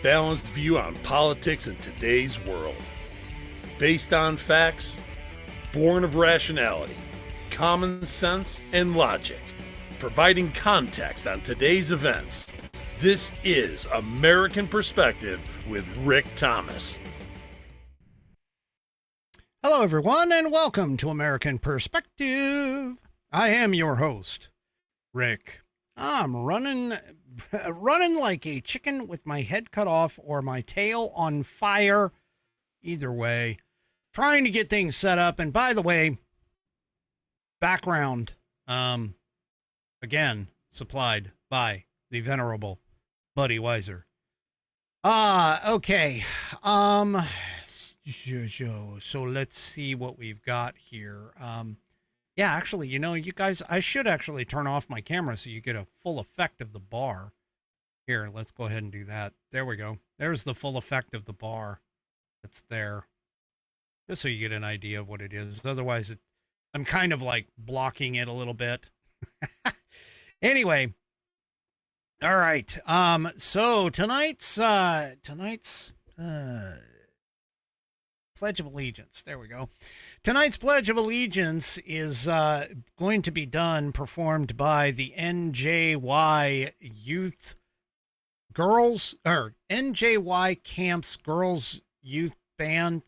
balanced view on politics in today's world. Based on facts, born of rationality, common sense, and logic, providing context on today's events. This is American Perspective with Rick Thomas. Hello, everyone, and welcome to American Perspective. I am your host, Rick. I'm running like a chicken with my head cut off or my tail on fire. Either way, trying to get things set up. And by the way, background, again, supplied by the venerable Buddy Weiser. Okay. So let's see what we've got here. Yeah, actually, you know, you guys, I should actually turn off my camera so you get a full effect of the bar. Here, let's go ahead and do that. There we go. There's the full effect of the bar that's there. Just so you get an idea of what it is. Otherwise, I'm kind of like blocking it a little bit. Anyway. All right. So tonight's Pledge of Allegiance. There we go. Tonight's Pledge of Allegiance is going to be performed by the NJY Youth Girls, or NJY Camps Girls Youth Band.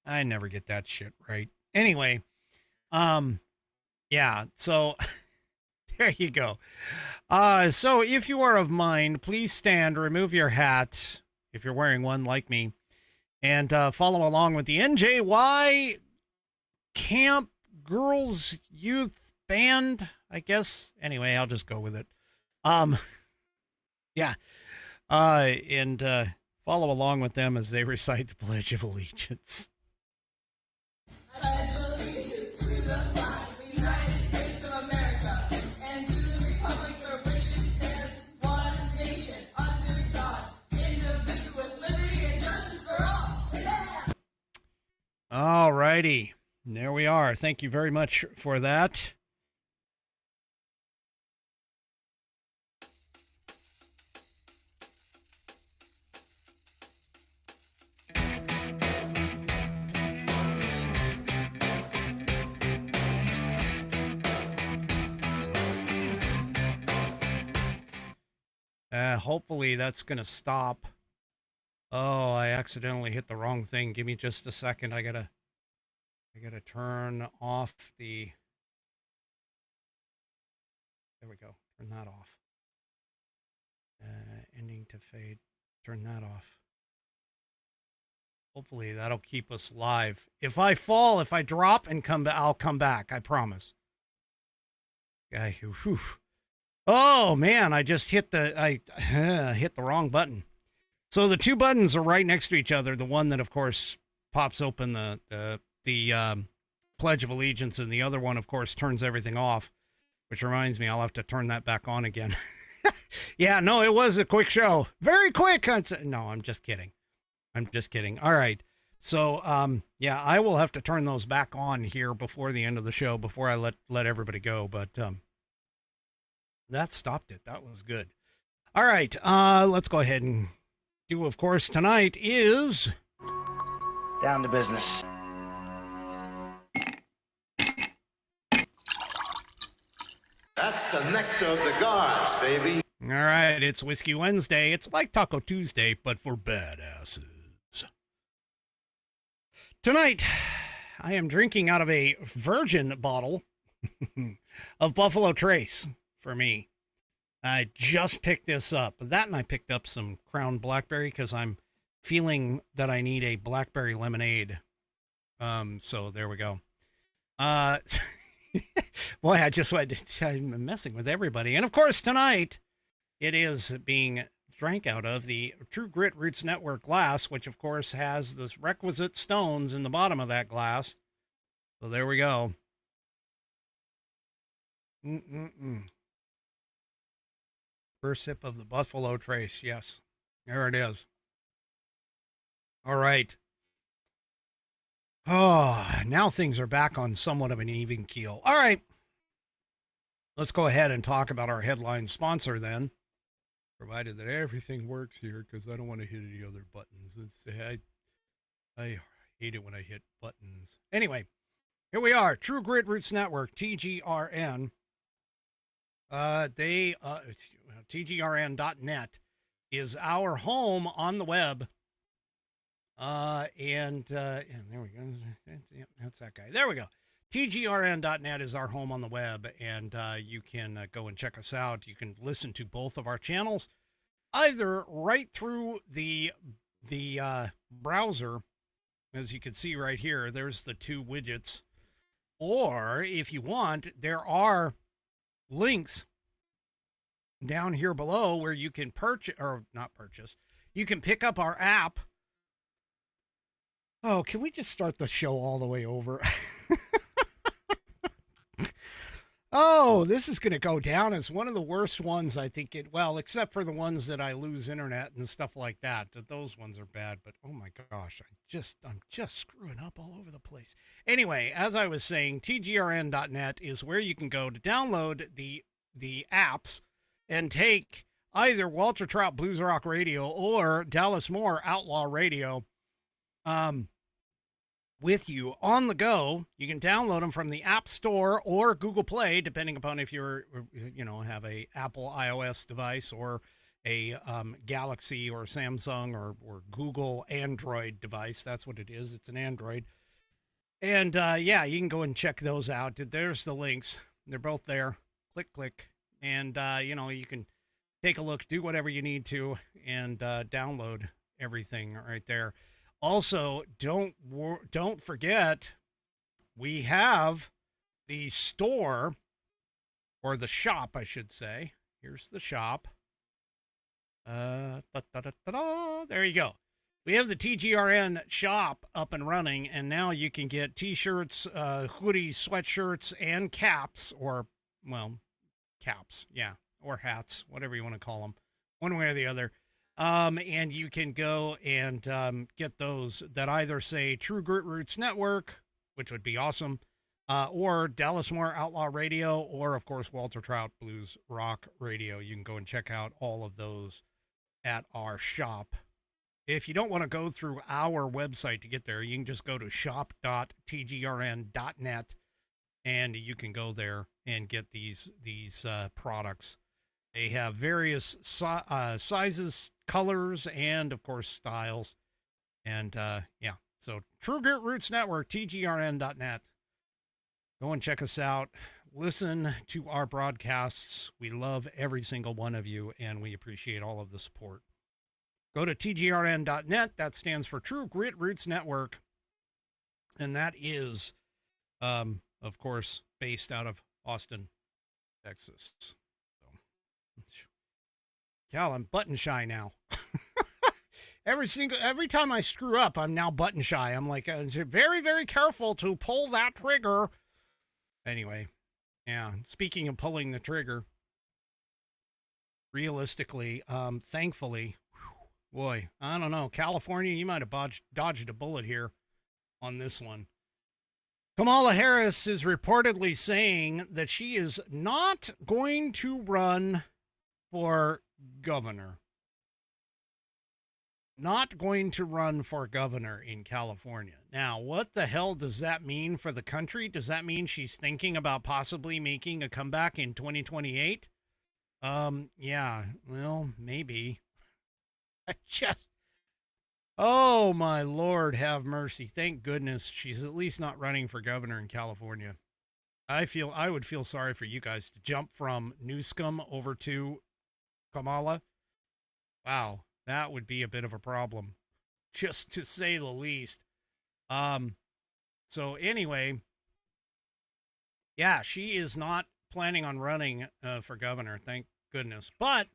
I never get that shit right. Anyway, yeah, so there you go. So if you are of mind, please stand, remove your hat, if you're wearing one like me, and follow along with the NJY Camp Girls Youth Band, I guess. Anyway, I'll just go with it. Yeah. And follow along with them as they recite the Pledge of Allegiance. Pledge allegiance to the flag of the United States of America and to the republic for which it stands, one nation, under God, indivisible, with liberty and justice for all. Yeah. All righty. There we are. Thank you very much for that. Hopefully that's going to stop. Oh, I accidentally hit the wrong thing. Give me just a second. I gotta turn off the, there we go. Turn that off. Ending to fade. Turn that off. Hopefully that'll keep us live. If I fall, if I drop and come back, I'll come back. I promise. Whew. Oh man, I just hit hit the wrong button. So the two buttons are right next to each other. The one that, of course, pops open the Pledge of Allegiance, and the other one, of course, turns everything off. Which reminds me, I'll have to turn that back on again. Yeah, no, it was a quick show, very quick. No, I'm just kidding. All right. So yeah, I will have to turn those back on here before the end of the show, before I let everybody go. But that stopped it. That was good. All right. Let's go ahead and do, of course, tonight is Down to business. That's the nectar of the gods, baby. all right. It's Whiskey Wednesday. It's like Taco Tuesday, but for badasses. Tonight, I am drinking out of a virgin bottle of Buffalo Trace for me. I just picked this up. That, and I picked up some Crown Blackberry because I'm feeling that I need a blackberry lemonade. So there we go. Boy, I'm messing with everybody. And of course, tonight it is being drank out of the True Grit Roots Network glass, which of course has the requisite stones in the bottom of that glass. So there we go. First sip of the Buffalo Trace. Yes, there it is. All right. Oh, now things are back on somewhat of an even keel. All right. Let's go ahead and talk about our headline sponsor then. provided that everything works here, because I don't want to hit any other buttons. I hate it when I hit buttons. Anyway, here we are, True Grit Roots Network, TGRN. TGRN.net is our home on the web. And there we go. That's that guy. There we go. TGRN.net is our home on the web, and you can go and check us out. You can listen to both of our channels, either right through the browser, as you can see right here. There's the two widgets. Or if you want, there are links down here below where you can you can pick up our app. Oh, can we just start the show all the way over? Oh, this is going to go down as one of the worst ones, I think. Except for the ones that I lose internet and stuff like that. Those ones are bad, but oh my gosh, I'm just screwing up all over the place. Anyway, as I was saying, tgrn.net is where you can go to download the apps and take either Walter Trout Blues Rock Radio or Dallas Moore Outlaw Radio with you on the go. You can download them from the App Store or Google Play, depending upon if you're, have a Apple iOS device or a Galaxy or Samsung or Google Android device. That's what it is. It's an Android. And you can go and check those out. There's the links. They're both there. Click. And, you can take a look, do whatever you need to, and download everything right there. Also, don't forget, we have the store, or the shop, I should say. Here's the shop. There you go. We have the TGRN shop up and running, and now you can get T-shirts, hoodies, sweatshirts, and caps, caps, yeah, or hats, whatever you want to call them, one way or the other. And you can go and get those that either say True Grit Roots Network, which would be awesome, or Dallas Moore Outlaw Radio, or, of course, Walter Trout Blues Rock Radio. You can go and check out all of those at our shop. If you don't want to go through our website to get there, you can just go to shop.tgrn.net, and you can go there and get these products. They have various sizes, colors, and, of course, styles. And, so True Grit Roots Network, tgrn.net. Go and check us out. Listen to our broadcasts. We love every single one of you, and we appreciate all of the support. Go to tgrn.net. That stands for True Grit Roots Network. And that is, of course, based out of Austin, Texas. Cal, I'm button shy now. Every time I screw up, I'm now button shy. I'm like, very, very careful to pull that trigger. Anyway, yeah, speaking of pulling the trigger, realistically, thankfully, boy, I don't know, California, you might have dodged a bullet here on this one. Kamala Harris is reportedly saying that she is not going to run for governor. Not going to run for governor in California. Now, what the hell does that mean for the country? Does that mean she's thinking about possibly making a comeback in 2028? Yeah, well, maybe. Oh, my Lord, have mercy. Thank goodness she's at least not running for governor in California. I would feel sorry for you guys to jump from Newsom over to Kamala. Wow, that would be a bit of a problem, just to say the least. So anyway, yeah, she is not planning on running for governor, thank goodness. But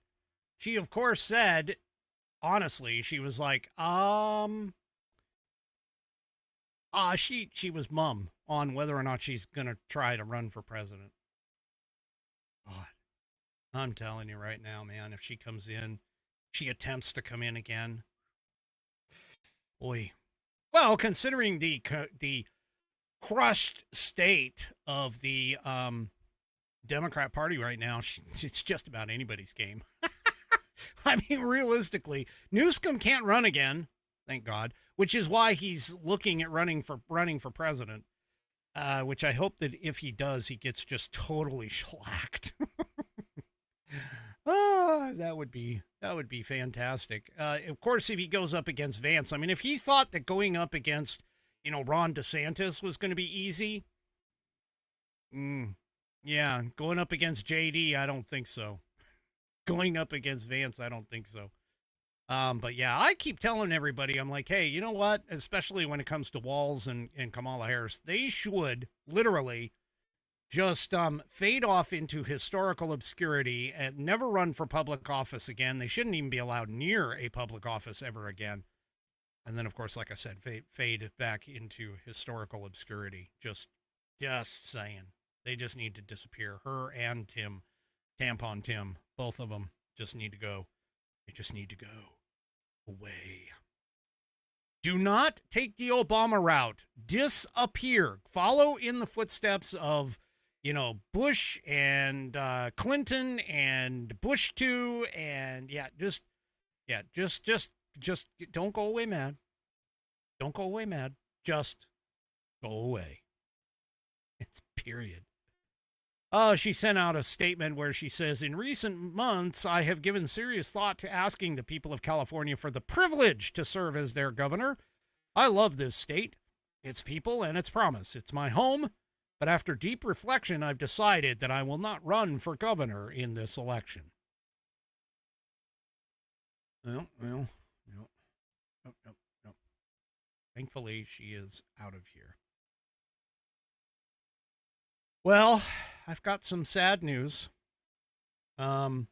she, of course, said, honestly, she was like, she was mum on whether or not she's going to try to run for president. God, I'm telling you right now, man, if she comes in, she attempts to come in again. Boy. Well, considering the crushed state of the Democrat Party right now, it's just about anybody's game. I mean, realistically, Newsom can't run again, thank God, which is why he's looking at running for president. Which I hope that if he does, he gets just totally shellacked. That would be fantastic. Of course, if he goes up against Vance, I mean, if he thought that going up against, Ron DeSantis was going to be easy, yeah, going up against JD, I don't think so. Going up against Vance, I don't think so. But yeah, I keep telling everybody, I'm like, hey, you know what? Especially when it comes to Walz and Kamala Harris, they should literally just fade off into historical obscurity and never run for public office again. They shouldn't even be allowed near a public office ever again. And then, of course, like I said, fade back into historical obscurity. Just saying. They just need to disappear. Her and Tim, Tampon Tim, both of them just need to go. They just need to go away. Do not take the Obama route. Disappear. Follow in the footsteps of, Bush and Clinton and Bush too. And just don't go away mad. Don't go away mad. Just go away. It's period. She sent out a statement where she says, in recent months, I have given serious thought to asking the people of California for the privilege to serve as their governor. I love this state, its people, and its promise. It's my home, but after deep reflection, I've decided that I will not run for governor in this election. Well. Thankfully, she is out of here. Well, I've got some sad news. The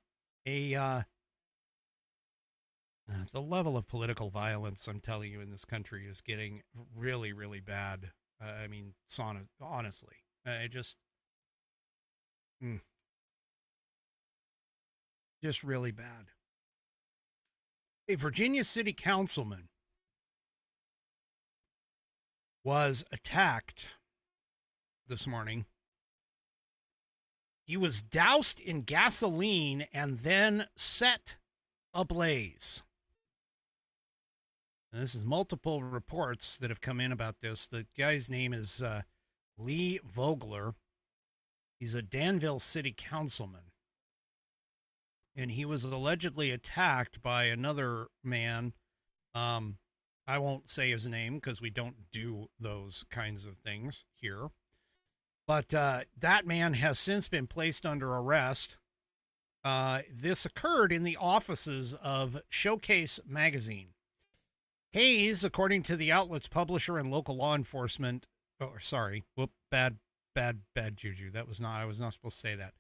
level of political violence, I'm telling you, in this country is getting really, really bad. I mean, honestly, just really bad. A Virginia city councilman was attacked this morning. He was doused in gasoline and then set ablaze. And this is multiple reports that have come in about this. The guy's name is Lee Vogler. He's a Danville city councilman. And he was allegedly attacked by another man. I won't say his name because we don't do those kinds of things here. But that man has since been placed under arrest. This occurred in the offices of Showcase magazine. Hayes, according to the outlet's publisher and local law enforcement, bad juju. I was not supposed to say that.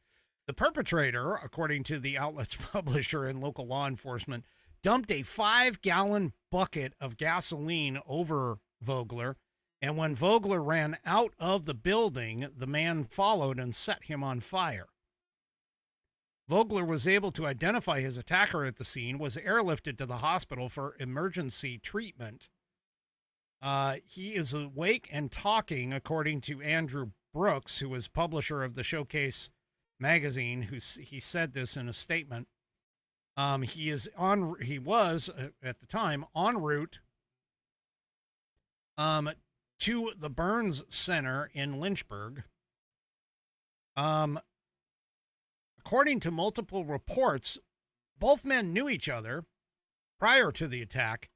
The perpetrator, according to the outlet's publisher and local law enforcement, dumped a 5-gallon bucket of gasoline over Vogler. And when Vogler ran out of the building, the man followed and set him on fire. Vogler was able to identify his attacker at the scene, was airlifted to the hospital for emergency treatment. He is awake and talking, according to Andrew Brooks, who was publisher of the Showcase magazine, he said this in a statement. He was at the time en route to the Burns Center in Lynchburg. According to multiple reports, both men knew each other prior to the attack.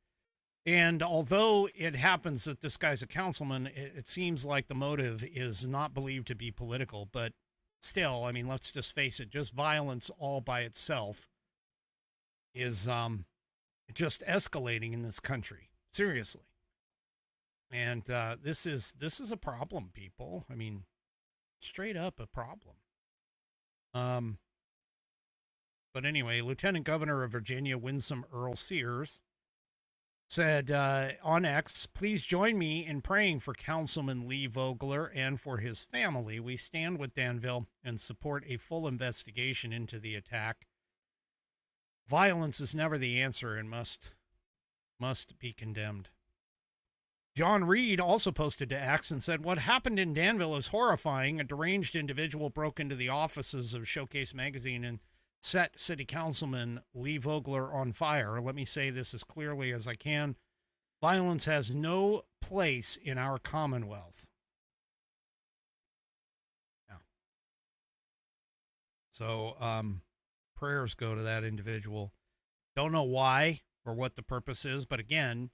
And although it happens that this guy's a councilman, it seems like the motive is not believed to be political. But still, I mean, let's just face it, just violence all by itself is just escalating in this country. Seriously. And this is a problem, people. I mean, straight up a problem. But anyway, Lieutenant Governor of Virginia, Winsome Earl Sears, said on X, please join me in praying for Councilman Lee Vogler and for his family. We stand with Danville and support a full investigation into the attack. Violence is never the answer and must be condemned. John Reed also posted to X and said, what happened in Danville is horrifying. A deranged individual broke into the offices of Showcase magazine and set City Councilman Lee Vogler on fire. Let me say this as clearly as I can. Violence has no place in our Commonwealth. Yeah. So, prayers go to that individual. Don't know why or what the purpose is, but again,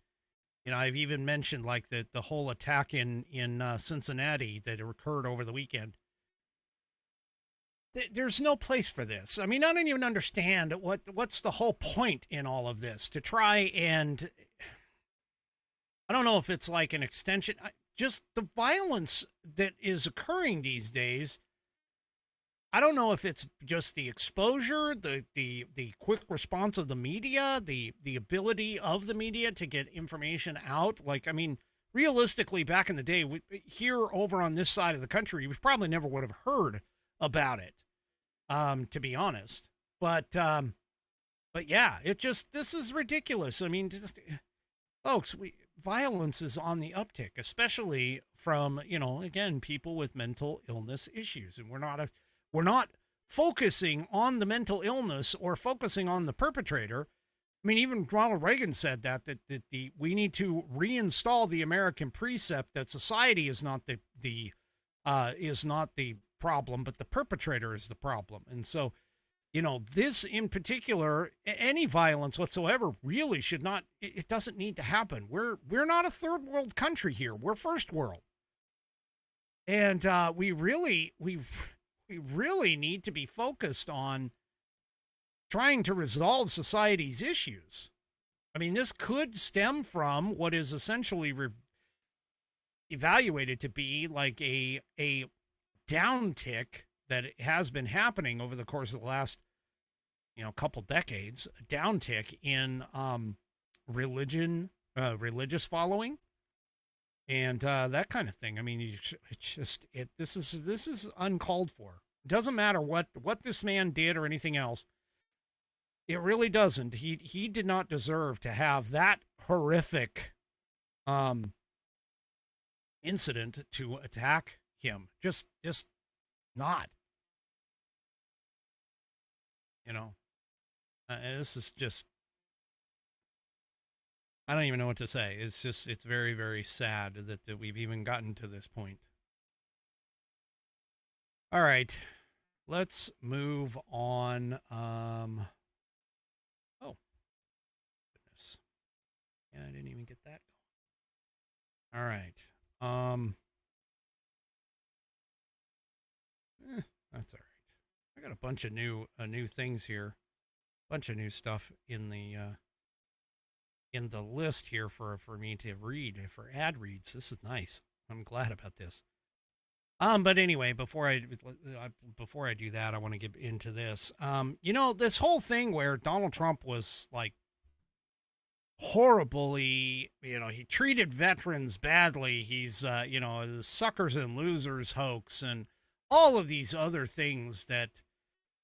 you know, I've even mentioned like the whole attack in Cincinnati that occurred over the weekend. There's no place for this. I mean, I don't even understand what's the whole point in all of this, to try and, I don't know if it's like an extension, just the violence that is occurring these days. I don't know if it's just the exposure, the quick response of the media, the ability of the media to get information out. Like, I mean, realistically, back in the day, here over on this side of the country, we probably never would have heard about it, to be honest. But yeah, this is ridiculous. I mean, folks, violence is on the uptick, especially from, you know, again, people with mental illness issues. And we're not focusing on the mental illness or focusing on the perpetrator. I mean, even Ronald Reagan said that we need to reinstall the American precept that society is not the problem, but the perpetrator is the problem. And so, you know, this in particular, any violence whatsoever really should not, it doesn't need to happen. We're not a third world country here. We're first world. And we really need to be focused on trying to resolve society's issues. I mean, this could stem from what is essentially evaluated to be like a downtick that has been happening over the course of the last, you know, couple decades, a downtick in religious following, and that kind of thing. I mean, this is uncalled for. It doesn't matter what this man did or anything else. It really doesn't. He did not deserve to have that horrific incident to attack him. Just not. You know, this is just, I don't even know what to say. It's very, very sad that we've even gotten to this point. All right, let's move on. Oh, goodness. Yeah, I didn't even get that going. All right. That's all right. I got a bunch of new things here, bunch of new stuff in the list here for me to read for ad reads. This is nice. I'm glad about this. But anyway, before I do that, I want to get into this. You know, this whole thing where Donald Trump was like horribly, you know, he treated veterans badly. He's, you know, the suckers and losers hoax and all of these other things that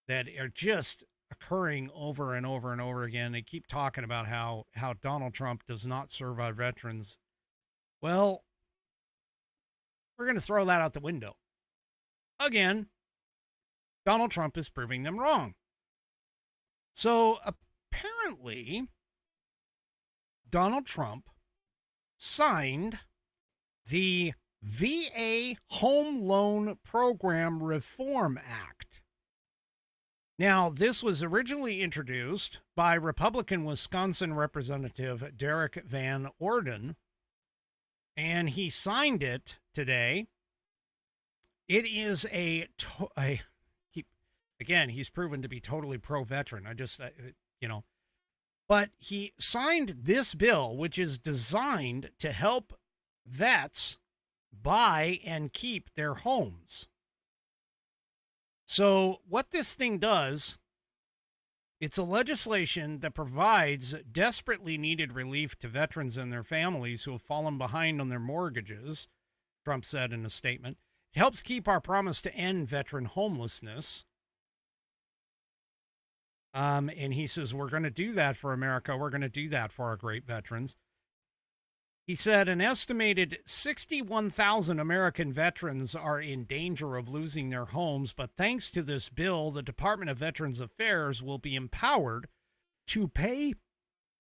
are just occurring over and over and over again. They keep talking about how Donald Trump does not serve our veterans. Well, we're going to throw that out the window. Again, Donald Trump is proving them wrong. So apparently, Donald Trump signed the VA Home Loan Program Reform Act. Now, this was originally introduced by Republican Wisconsin Representative Derek Van Orden, and he signed it today. It is he's proven to be totally pro-veteran. But he signed this bill, which is designed to help vets buy and keep their homes. So what this thing does, it's a legislation that provides desperately needed relief to veterans and their families who have fallen behind on their mortgages, Trump said in a statement. It helps keep our promise to end veteran homelessness. And he says, we're going to do that for America. We're going to do that for our great veterans. He said an estimated 61,000 American veterans are in danger of losing their homes, but thanks to this bill, the Department of Veterans Affairs will be empowered to pay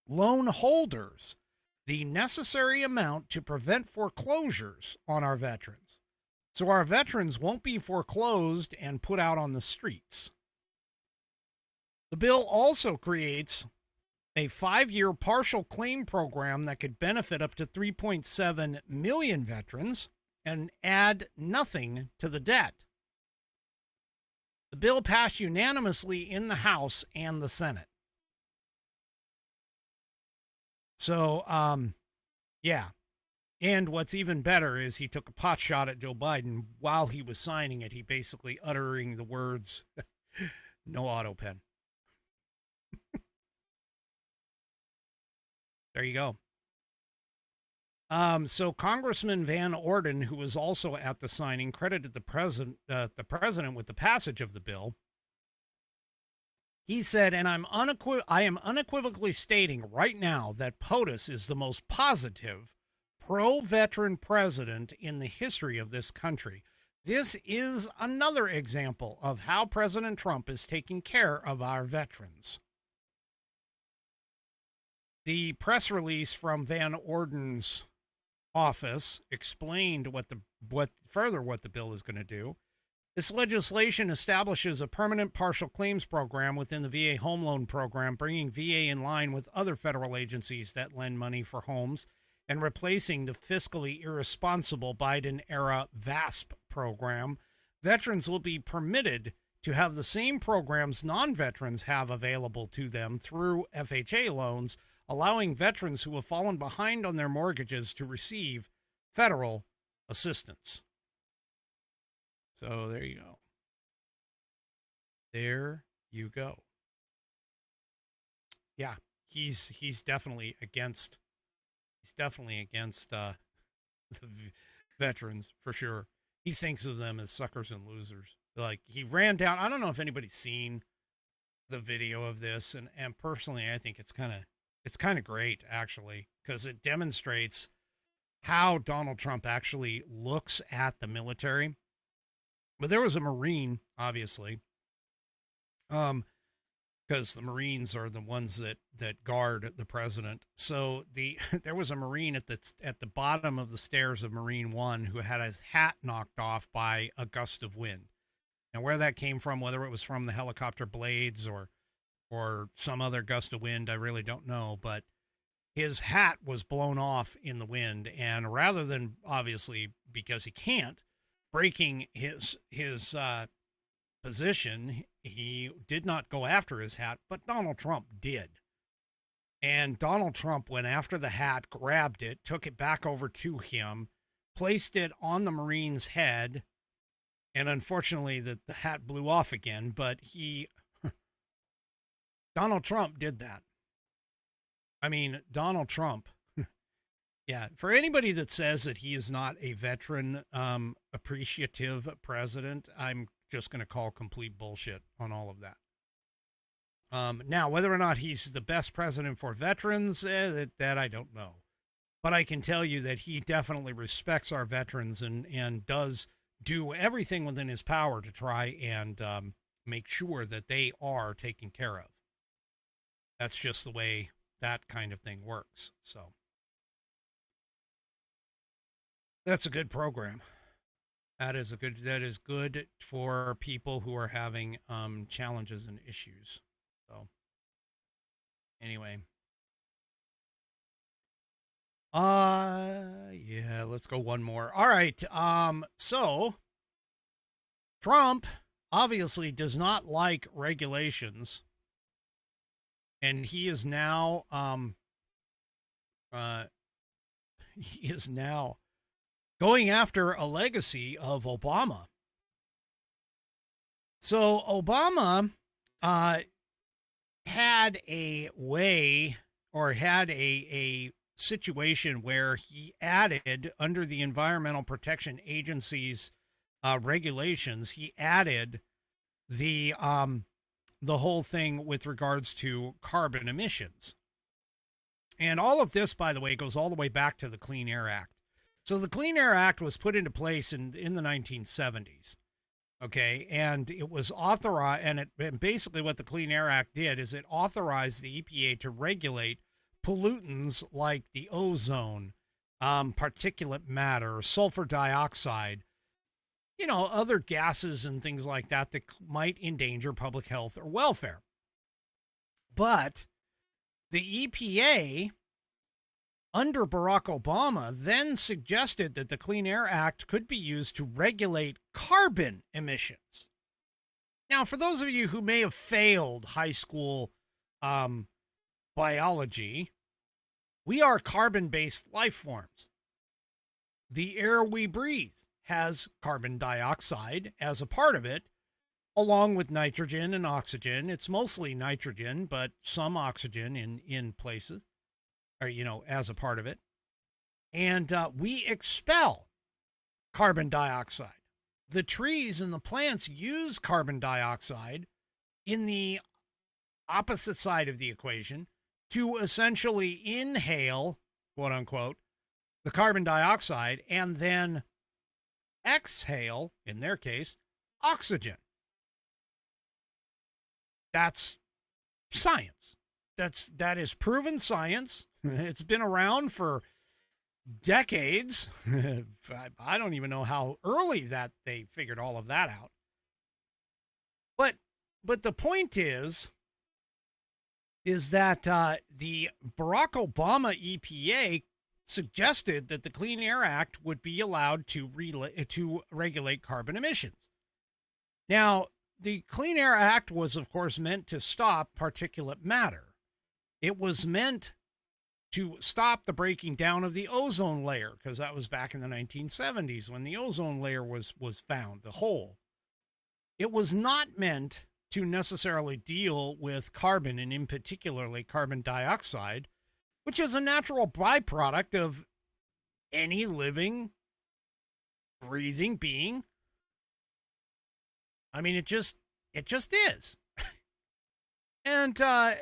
loan holders the necessary amount to prevent foreclosures on our veterans. So our veterans won't be foreclosed and put out on the streets. The bill also creates a 5-year partial claim program that could benefit up to 3.7 million veterans and add nothing to the debt. The bill passed unanimously in the House and the Senate. So, yeah. And what's even better is he took a pot shot at Joe Biden while he was signing it. He basically uttering the words, no auto pen. There you go. So Congressman Van Orden, who was also at the signing, credited the president with the passage of the bill. He said, and I am unequivocally stating right now that POTUS is the most positive pro-veteran president in the history of this country. This is another example of how President Trump is taking care of our veterans. The press release from Van Orden's office explained what the bill is going to do. This legislation establishes a permanent partial claims program within the VA home loan program, bringing VA in line with other federal agencies that lend money for homes and replacing the fiscally irresponsible Biden-era VASP program. Veterans will be permitted to have the same programs non-veterans have available to them through FHA loans, allowing veterans who have fallen behind on their mortgages to receive federal assistance. So there you go. There you go. Yeah, he's definitely against the veterans for sure. He thinks of them as suckers and losers. Like, he ran down, I don't know if anybody's seen the video of this, and personally I think it's kind of great, actually, because it demonstrates how Donald Trump actually looks at the military. But there was a Marine, obviously, because the Marines are the ones that guard the president. So there was a Marine at the bottom of the stairs of Marine One who had his hat knocked off by a gust of wind. Now, where that came from, whether it was from the helicopter blades or some other gust of wind, I really don't know. But his hat was blown off in the wind, and rather than, obviously, because he can't, breaking his position, he did not go after his hat, but Donald Trump did. And Donald Trump went after the hat, grabbed it, took it back over to him, placed it on the Marine's head, and unfortunately the hat blew off again, but Donald Trump did that. I mean, Donald Trump, yeah, for anybody that says that he is not a veteran appreciative president, I'm just going to call complete bullshit on all of that. Now, whether or not he's the best president for veterans, that I don't know. But I can tell you that he definitely respects our veterans and does do everything within his power to try and make sure that they are taken care of. That's just the way that kind of thing works. So that's a good program. That is good for people who are having challenges and issues. So anyway. Yeah, let's go one more. All right. So Trump obviously does not like regulations, and he is now going after a legacy of Obama. So Obama had a way, or had a situation where he added, under the Environmental Protection Agency's regulations, he added the whole thing with regards to carbon emissions. And all of this, by the way, goes all the way back to the Clean Air Act. So the Clean Air Act was put into place in the 1970s. Okay, and it was authorized, and basically what the Clean Air Act did is it authorized the EPA to regulate pollutants like the ozone, particulate matter, sulfur dioxide, other gases and things like that that might endanger public health or welfare. But the EPA, under Barack Obama, then suggested that the Clean Air Act could be used to regulate carbon emissions. Now, for those of you who may have failed high school biology, we are carbon-based life forms. The air we breathe has carbon dioxide as a part of it, along with nitrogen and oxygen. It's mostly nitrogen, but some oxygen in places, or, as a part of it. And we expel carbon dioxide. The trees and the plants use carbon dioxide in the opposite side of the equation to essentially inhale, quote unquote, the carbon dioxide and then exhale, in their case, oxygen. That's science. That is proven science. It's been around for decades. I don't even know how early that they figured all of that out. But the point is that the Barack Obama EPA suggested that the Clean Air Act would be allowed to regulate carbon emissions. Now, the Clean Air Act was, of course, meant to stop particulate matter. It was meant to stop the breaking down of the ozone layer, because that was back in the 1970s when the ozone layer was found, the hole. It was not meant to necessarily deal with carbon, and in particularly carbon dioxide, which is a natural byproduct of any living, breathing being. I mean, it just is. And carbon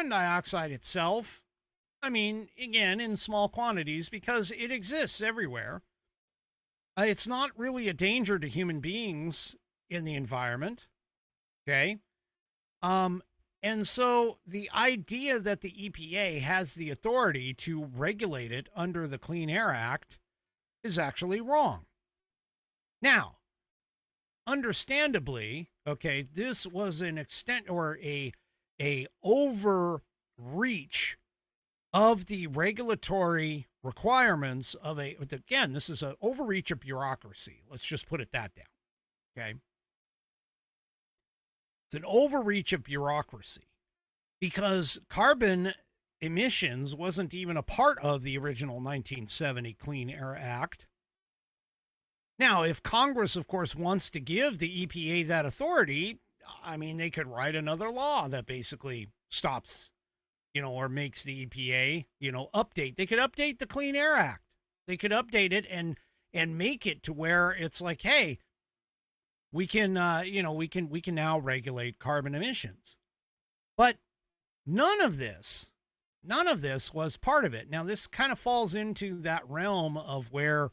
dioxide itself, I mean, again, in small quantities, because it exists everywhere. It's not really a danger to human beings in the environment. Okay. And so the idea that the EPA has the authority to regulate it under the Clean Air Act is actually wrong. Now, understandably, okay, this was an extent or a overreach of the regulatory requirements of again, this is an overreach of bureaucracy. Let's just put it that down. Okay. It's an overreach of bureaucracy because carbon emissions wasn't even a part of the original 1970 Clean Air Act. Now, if Congress, of course, wants to give the EPA that authority, I mean, they could write another law that basically stops, or makes the EPA, update. They could update the Clean Air Act. They could update it and make it to where it's like, hey, we can now regulate carbon emissions. But none of this was part of it. Now, this kind of falls into that realm of where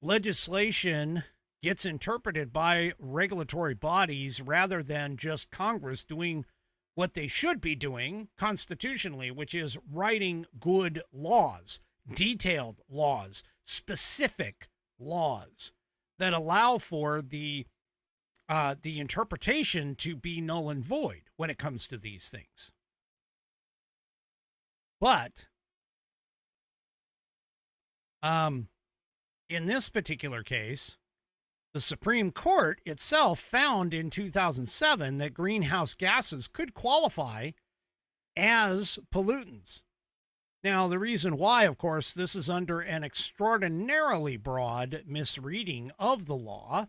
legislation gets interpreted by regulatory bodies rather than just Congress doing what they should be doing constitutionally, which is writing good laws, detailed laws, specific laws that allow for the interpretation to be null and void when it comes to these things. But in this particular case, the Supreme Court itself found in 2007 that greenhouse gases could qualify as pollutants. Now, the reason why, of course, this is under an extraordinarily broad misreading of the law.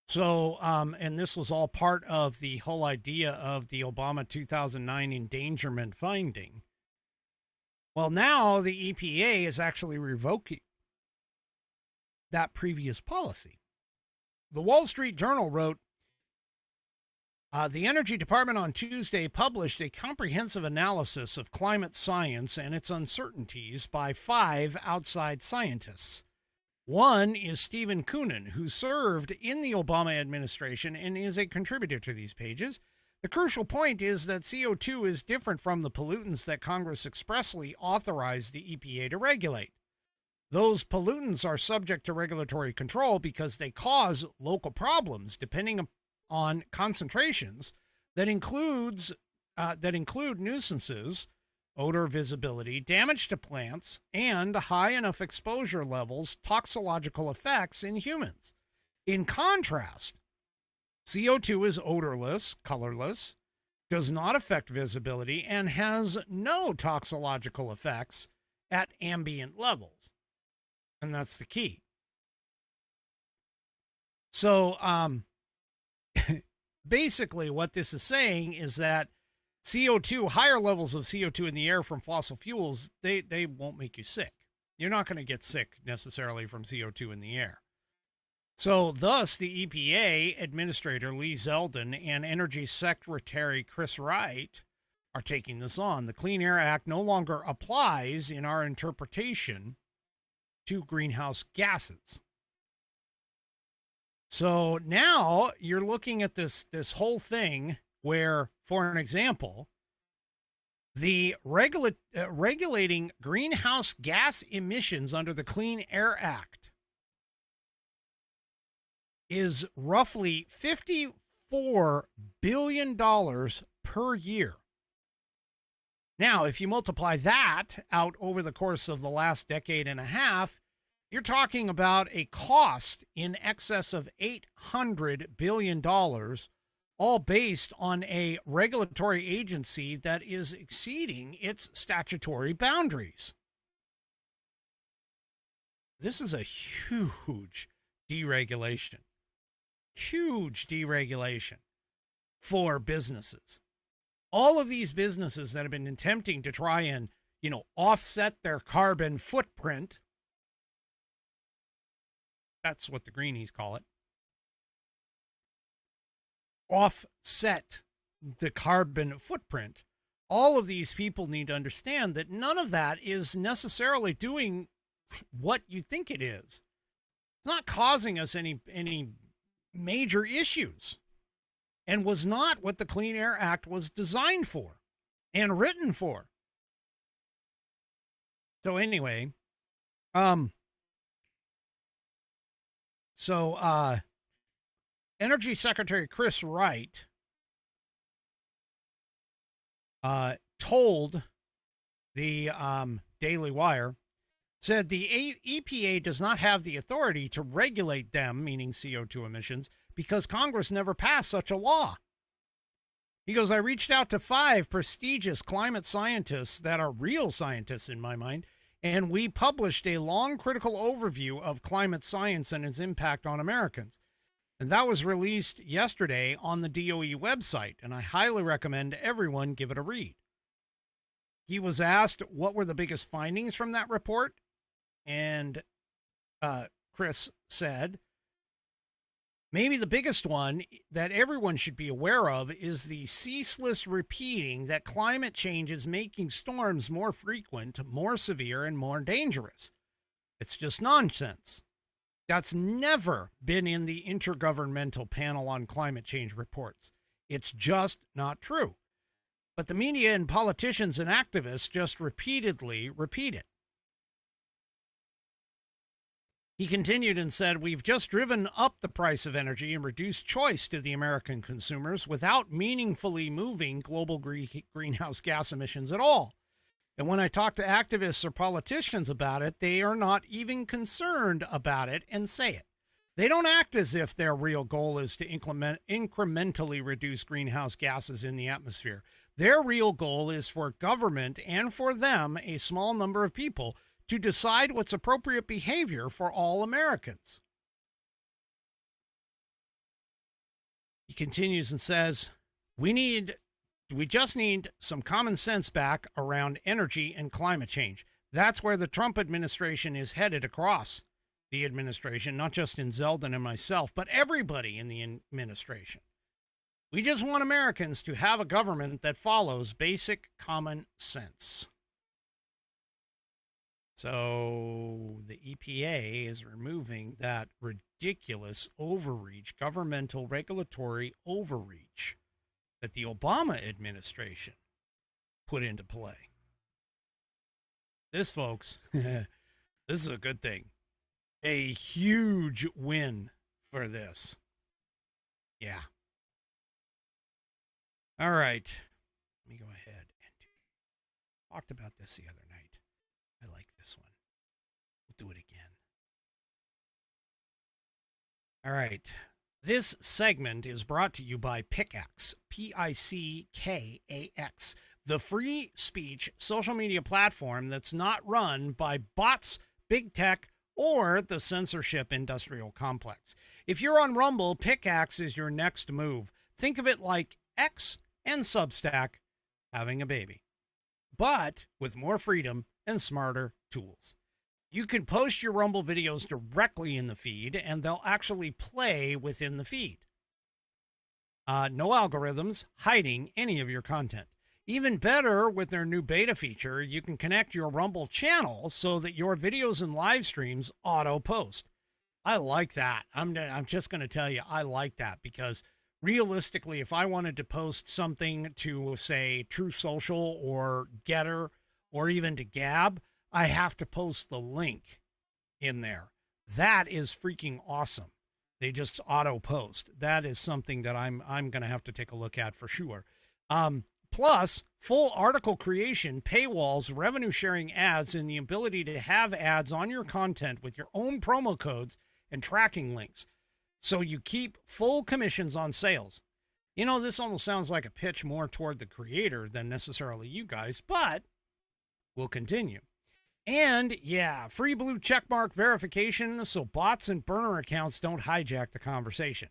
So, and this was all part of the whole idea of the Obama 2009 endangerment finding. Well, now the EPA is actually revoking that previous policy. The Wall Street Journal wrote, The Energy Department on Tuesday published a comprehensive analysis of climate science and its uncertainties by 5 outside scientists. One is Stephen Koonin, who served in the Obama administration and is a contributor to these pages. The crucial point is that CO2 is different from the pollutants that Congress expressly authorized the EPA to regulate. Those pollutants are subject to regulatory control because they cause local problems depending on concentrations that include nuisances, odor visibility, damage to plants, and high enough exposure levels, toxicological effects in humans. In contrast, CO2 is odorless, colorless, does not affect visibility, and has no toxicological effects at ambient levels. And that's the key. So, basically what this is saying is that CO2, higher levels of CO2 in the air from fossil fuels, they won't make you sick. You're not going to get sick necessarily from CO2 in the air. So thus, the EPA Administrator Lee Zeldin and Energy Secretary Chris Wright are taking this on. The Clean Air Act no longer applies in our interpretation to greenhouse gases. So now you're looking at this whole thing where, for an example, the regulating greenhouse gas emissions under the Clean Air Act is roughly $54 billion per year. Now, if you multiply that out over the course of the last decade and a half, you're talking about a cost in excess of $800 billion, all based on a regulatory agency that is exceeding its statutory boundaries. This is a huge deregulation. Huge deregulation for businesses. All of these businesses that have been attempting to try and, offset their carbon footprint, that's what the greenies call it, offset the carbon footprint. All of these people need to understand that none of that is necessarily doing what you think it is. It's not causing us any major issues, and was not what the Clean Air Act was designed for and written for. So anyway, Energy Secretary Chris Wright told the Daily Wire, said the EPA does not have the authority to regulate them, meaning CO2 emissions, because Congress never passed such a law. He goes, I reached out to 5 prestigious climate scientists that are real scientists in my mind, and we published a long critical overview of climate science and its impact on Americans. And that was released yesterday on the DOE website, and I highly recommend everyone give it a read. He was asked what were the biggest findings from that report, and Chris said, maybe the biggest one that everyone should be aware of is the ceaseless repeating that climate change is making storms more frequent, more severe, and more dangerous. It's just nonsense. That's never been in the Intergovernmental Panel on Climate Change reports. It's just not true. But the media and politicians and activists just repeatedly repeat it. He continued and said, we've just driven up the price of energy and reduced choice to the American consumers without meaningfully moving global greenhouse gas emissions at all. And when I talk to activists or politicians about it, they are not even concerned about it and say it. They don't act as if their real goal is to incrementally reduce greenhouse gases in the atmosphere. Their real goal is for government and for them, a small number of people, to decide what's appropriate behavior for all Americans. He continues and says, we just need some common sense back around energy and climate change. That's where the Trump administration is headed across the administration, not just in Zeldin and myself, but everybody in the administration. We just want Americans to have a government that follows basic common sense. So the EPA is removing that ridiculous overreach, governmental regulatory overreach that the Obama administration put into play. This, folks, this is a good thing. A huge win for this. Yeah. All right. Let me go ahead and talked about this the other night. I like this one. We'll do it again. All right. This segment is brought to you by Pickaxe, P-I-C-K-A-X, the free speech social media platform that's not run by bots, big tech, or the censorship industrial complex. If you're on Rumble, Pickaxe is your next move. Think of it like X and Substack having a baby, but with more freedom and smarter tools. You can post your Rumble videos directly in the feed, and they'll actually play within the feed. No algorithms hiding any of your content. Even better, with their new beta feature, you can connect your Rumble channel so that your videos and live streams auto-post. I like that. I'm just going to tell you, I like that, because realistically, if I wanted to post something to, say, True Social or GETTR or even to Gab, I have to post the link in there. That is freaking awesome. They just auto-post. That is something that I'm going to have to take a look at for sure. Plus, full article creation, paywalls, revenue-sharing ads, and the ability to have ads on your content with your own promo codes and tracking links. So you keep full commissions on sales. You know, this almost sounds like a pitch more toward the creator than necessarily you guys, but we'll continue. And yeah, free blue checkmark verification so bots and burner accounts don't hijack the conversation.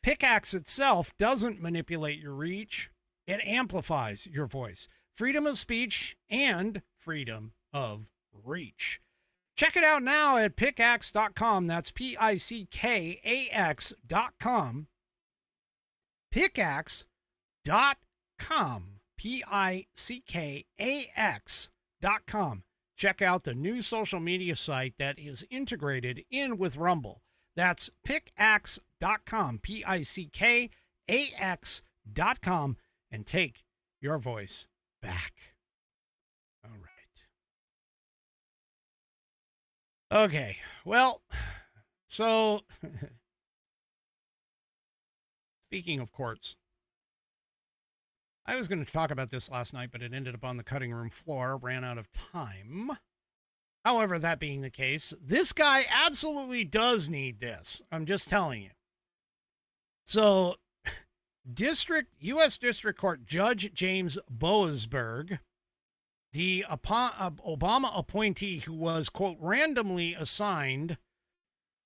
Pickaxe itself doesn't manipulate your reach. It amplifies your voice. Freedom of speech and freedom of reach. Check it out now at pickaxe.com. That's Pickaxe.com. Pickaxe.com. Pickaxe.com. Check out the new social media site that is integrated in with Rumble. That's pickaxe.com. Pickaxe.com. And take your voice back. All right. Okay, well, so speaking of courts, I was going to talk about this last night, but it ended up on the cutting room floor, ran out of time. However, that being the case, this guy absolutely does need this. I'm just telling you. So, U.S. District Court Judge James Boasberg, the Obama appointee who was, quote, randomly assigned,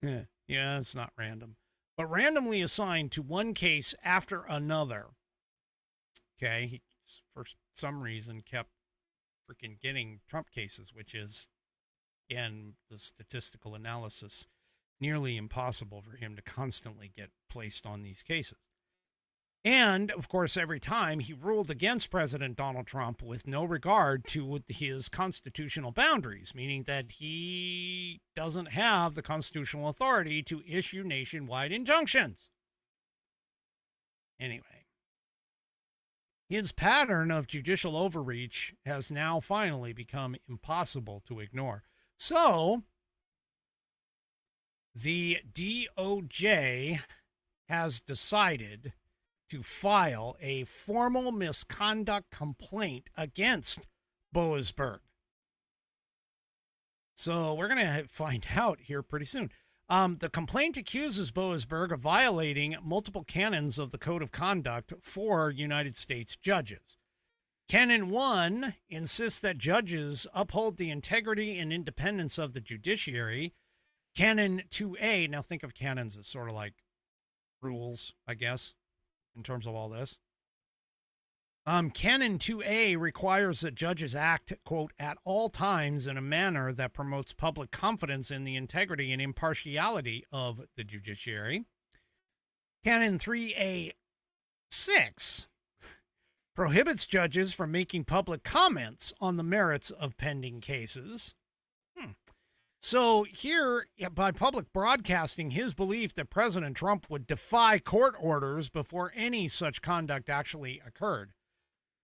yeah, it's not random, but randomly assigned to one case after another. Okay, he, for some reason, kept freaking getting Trump cases, which is, again, the statistical analysis, nearly impossible for him to constantly get placed on these cases. And, of course, every time he ruled against President Donald Trump with no regard to his constitutional boundaries, meaning that he doesn't have the constitutional authority to issue nationwide injunctions. Anyway, his pattern of judicial overreach has now finally become impossible to ignore. So, the DOJ has decided to file a formal misconduct complaint against Boasberg. So we're going to find out here pretty soon. The complaint accuses Boasberg of violating multiple canons of the Code of Conduct for United States judges. Canon 1 insists that judges uphold the integrity and independence of the judiciary. Canon 2A, now think of canons as sort of like rules, I guess, in terms of all this. Canon 2A requires that judges act, quote, at all times in a manner that promotes public confidence in the integrity and impartiality of the judiciary. Canon 3A 6 prohibits judges from making public comments on the merits of pending cases. So here, by public broadcasting his belief that President Trump would defy court orders before any such conduct actually occurred.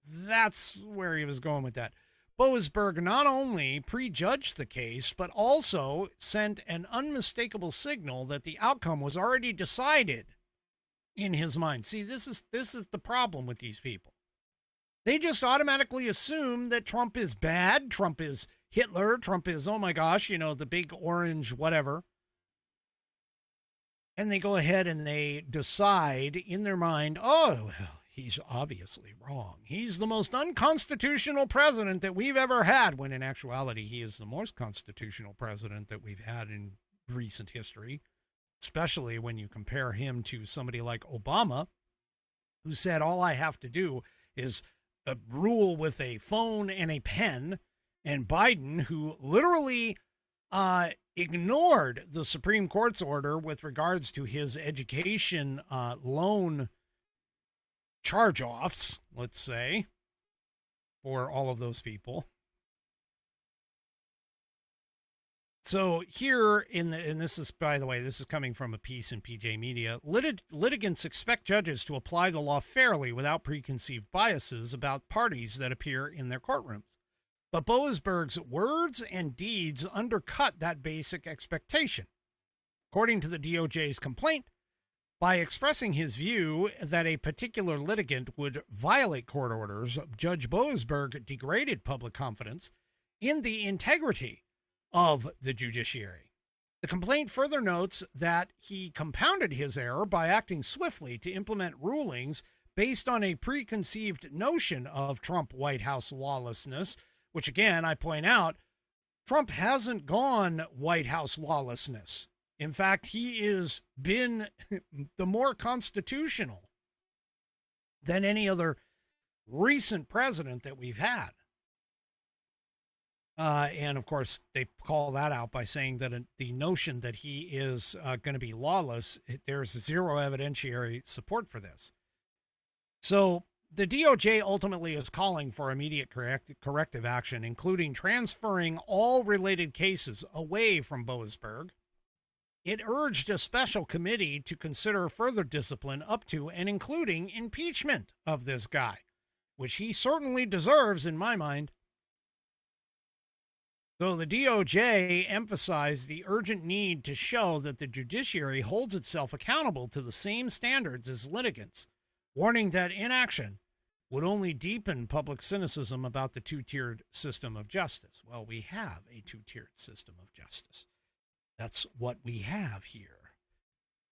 That's where he was going with that. Boasberg not only prejudged the case, but also sent an unmistakable signal that the outcome was already decided in his mind. See, this is the problem with these people. They just automatically assume that Trump is bad, Trump is Hitler, Trump is, oh my gosh, the big orange whatever. And they go ahead and they decide in their mind, oh, well, he's obviously wrong. He's the most unconstitutional president that we've ever had, when in actuality, he is the most constitutional president that we've had in recent history, especially when you compare him to somebody like Obama, who said, all I have to do is rule with a phone and a pen, and Biden, who literally ignored the Supreme Court's order with regards to his education loan charge-offs, let's say, for all of those people. So here, and this is, by the way, this is coming from a piece in PJ Media, litigants expect judges to apply the law fairly without preconceived biases about parties that appear in their courtrooms. But Boasberg's words and deeds undercut that basic expectation. According to the DOJ's complaint, by expressing his view that a particular litigant would violate court orders, Judge Boasberg degraded public confidence in the integrity of the judiciary. The complaint further notes that he compounded his error by acting swiftly to implement rulings based on a preconceived notion of Trump White House lawlessness, which again, I point out, Trump hasn't gone White House lawlessness. In fact, he has been the more constitutional than any other recent president that we've had. And of course, they call that out by saying that the notion that he is going to be lawless, there's zero evidentiary support for this. So the DOJ ultimately is calling for immediate corrective action, including transferring all related cases away from Boasberg. It urged a special committee to consider further discipline up to and including impeachment of this guy, which he certainly deserves in my mind. So the DOJ emphasized the urgent need to show that the judiciary holds itself accountable to the same standards as litigants, warning that inaction would only deepen public cynicism about the two-tiered system of justice. Well, we have a two-tiered system of justice. That's what we have here.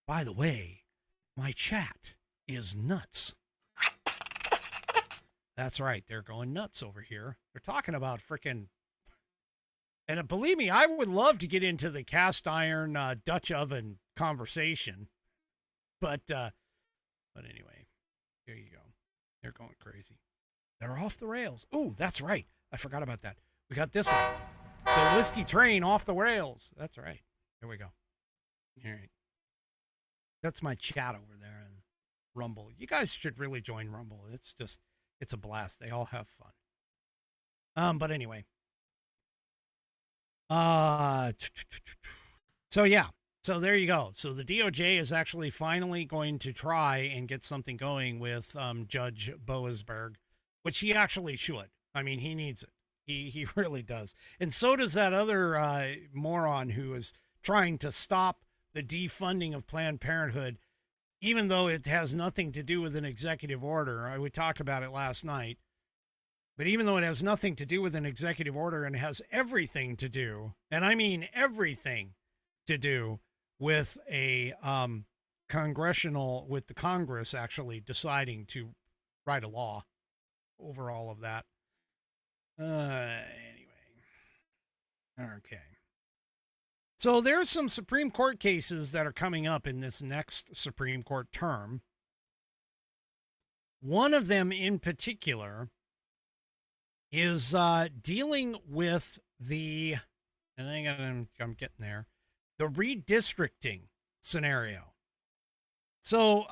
By the way, my chat is nuts. That's right, they're going nuts over here. They're talking about frickin'... And believe me, I would love to get into the cast iron Dutch oven conversation. But anyway, there you go. They're going crazy. They're off the rails. Oh, that's right. I forgot about that. We got this one. The whiskey train off the rails. That's right. Here we go. All right. That's my chat over there in Rumble. You guys should really join Rumble. It's a blast. They all have fun. But anyway. So yeah. So there you go. So the DOJ is actually finally going to try and get something going with Judge Boasberg, which he actually should. I mean, he needs it. He really does. And so does that other moron who is trying to stop the defunding of Planned Parenthood, even though it has nothing to do with an executive order. We talked about it last night. But even though it has nothing to do with an executive order and has everything to do, and I mean everything to do with a with the Congress actually deciding to write a law over all of that. Anyway. Okay. So there's some Supreme Court cases that are coming up in this next Supreme Court term. One of them in particular is dealing with the, and I'm getting there, the redistricting scenario. So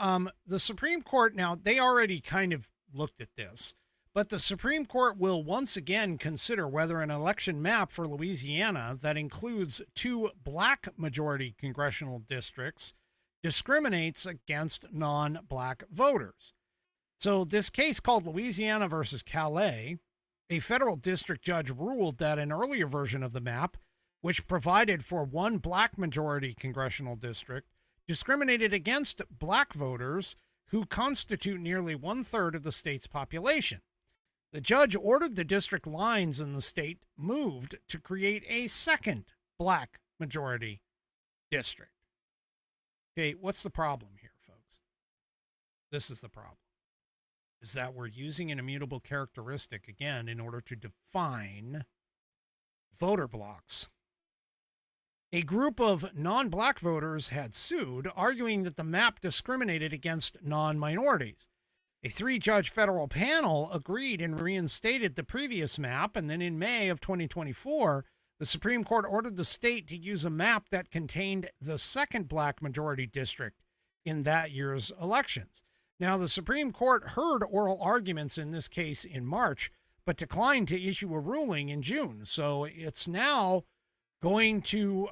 the Supreme Court, now they already kind of looked at this, but the Supreme Court will once again consider whether an election map for Louisiana that includes 2 black majority congressional districts discriminates against non-black voters. So this case called Louisiana versus Calais, a federal district judge ruled that an earlier version of the map, which provided for 1 black majority congressional district, discriminated against black voters who constitute nearly 1/3 of the state's population. The judge ordered the district lines in the state moved to create a second black majority district. Okay, what's the problem here, folks? This is the problem. Is that we're using an immutable characteristic again in order to define voter blocks. A group of non-black voters had sued, arguing that the map discriminated against non-minorities. A 3-judge federal panel agreed and reinstated the previous map, and then in May of 2024, the Supreme Court ordered the state to use a map that contained the second black majority district in that year's elections. Now, the Supreme Court heard oral arguments in this case in March, but declined to issue a ruling in June. So it's now going to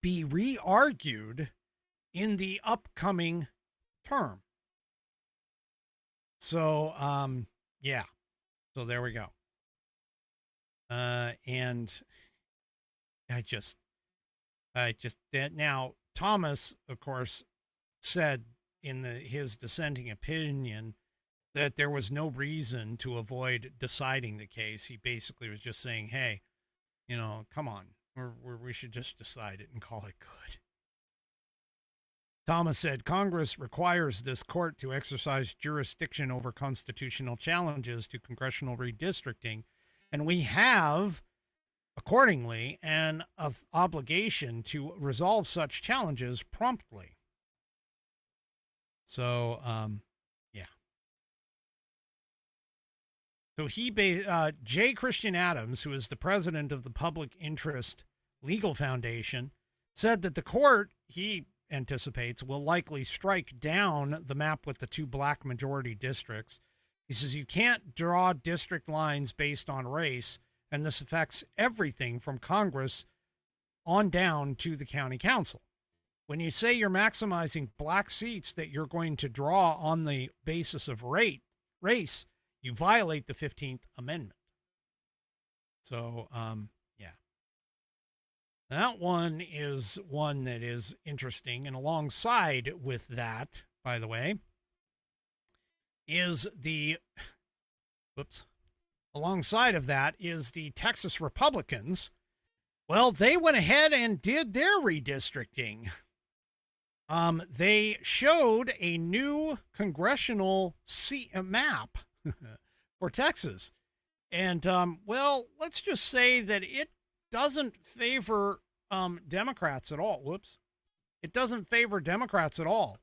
be re-argued in the upcoming term. So, yeah. So there we go. And now Thomas, of course, said in his dissenting opinion that there was no reason to avoid deciding the case. He basically was just saying, hey, you know, come on, we should just decide it and call it good. Thomas said, Congress requires this court to exercise jurisdiction over constitutional challenges to congressional redistricting, and we have, accordingly, an obligation to resolve such challenges promptly. So, yeah. So J. Christian Adams, who is the president of the Public Interest Legal Foundation, said that the court, he anticipates, will likely strike down the map with the 2 black majority districts. He says you can't draw district lines based on race, and this affects everything from Congress on down to the county council. When you say you're maximizing black seats that you're going to draw on the basis of race, you violate the 15th Amendment. So, yeah. That one is one that is interesting. And alongside with that, by the way, is alongside of that is the Texas Republicans. Well, they went ahead and did their redistricting. They showed a new congressional map for Texas. And, well, let's just say that it doesn't favor Democrats at all. Whoops. It doesn't favor Democrats at all.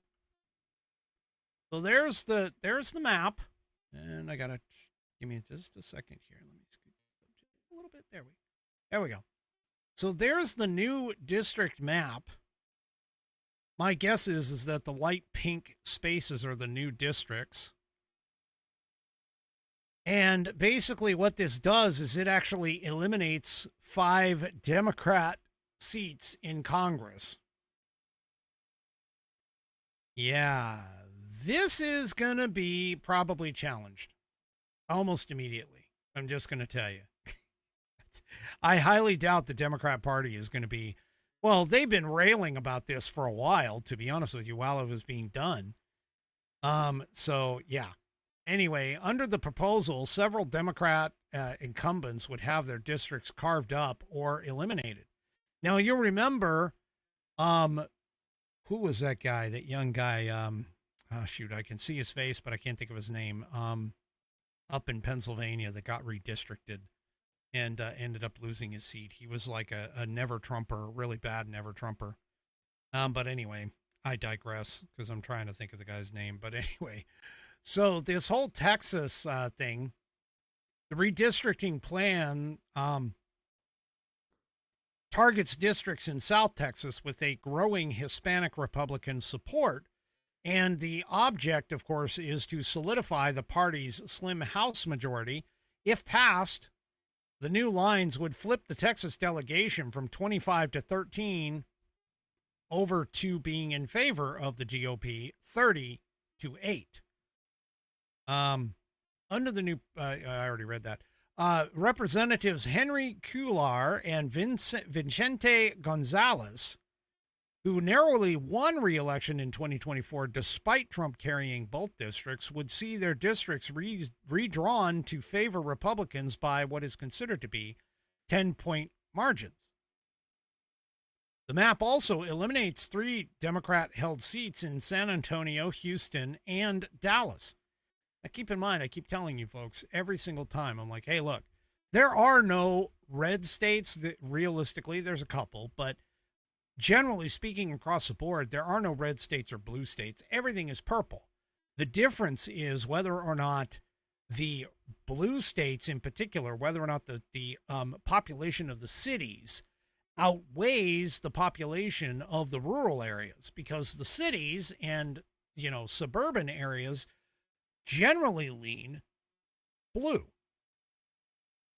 So there's the map. And I got to give me just a second here. Let me scoot a little bit. There we go. So there's the new district map. My guess is that the light pink spaces are the new districts. And basically what this does is it actually eliminates 5 Democrat seats in Congress. Yeah, this is going to be probably challenged almost immediately. I'm just going to tell you. I highly doubt the Democrat Party is going to be, well, they've been railing about this for a while, to be honest with you, while it was being done. So, yeah. Anyway, under the proposal, several Democrat incumbents would have their districts carved up or eliminated. Now, you'll remember, who was that guy, that young guy? Oh, shoot, I can see his face, but I can't think of his name. Up in Pennsylvania that got redistricted and ended up losing his seat. He was like a never-Trumper, really bad never-Trumper. But anyway, I digress because I'm trying to think of the guy's name. But anyway, so this whole Texas thing, the redistricting plan, targets districts in South Texas with a growing Hispanic Republican support. And the object, of course, is to solidify the party's slim House majority. If passed, the new lines would flip the Texas delegation from 25 to 13 over to being in favor of the GOP, 30 to 8. Under the new, I already read that. Representatives Henry Cuellar and Vicente Gonzalez, who narrowly won re-election in 2024 despite Trump carrying both districts, would see their districts redrawn to favor Republicans by what is considered to be 10-point margins. The map also eliminates 3 Democrat-held seats in San Antonio, Houston, and Dallas. Now, keep in mind, I keep telling you folks every single time, I'm like, hey, look, there are no red states. That realistically, there's a couple, but generally speaking, across the board, there are no red states or blue states. Everything is purple. The difference is whether or not the blue states in particular, whether or not the population of the cities outweighs the population of the rural areas, because the cities and, suburban areas generally lean blue.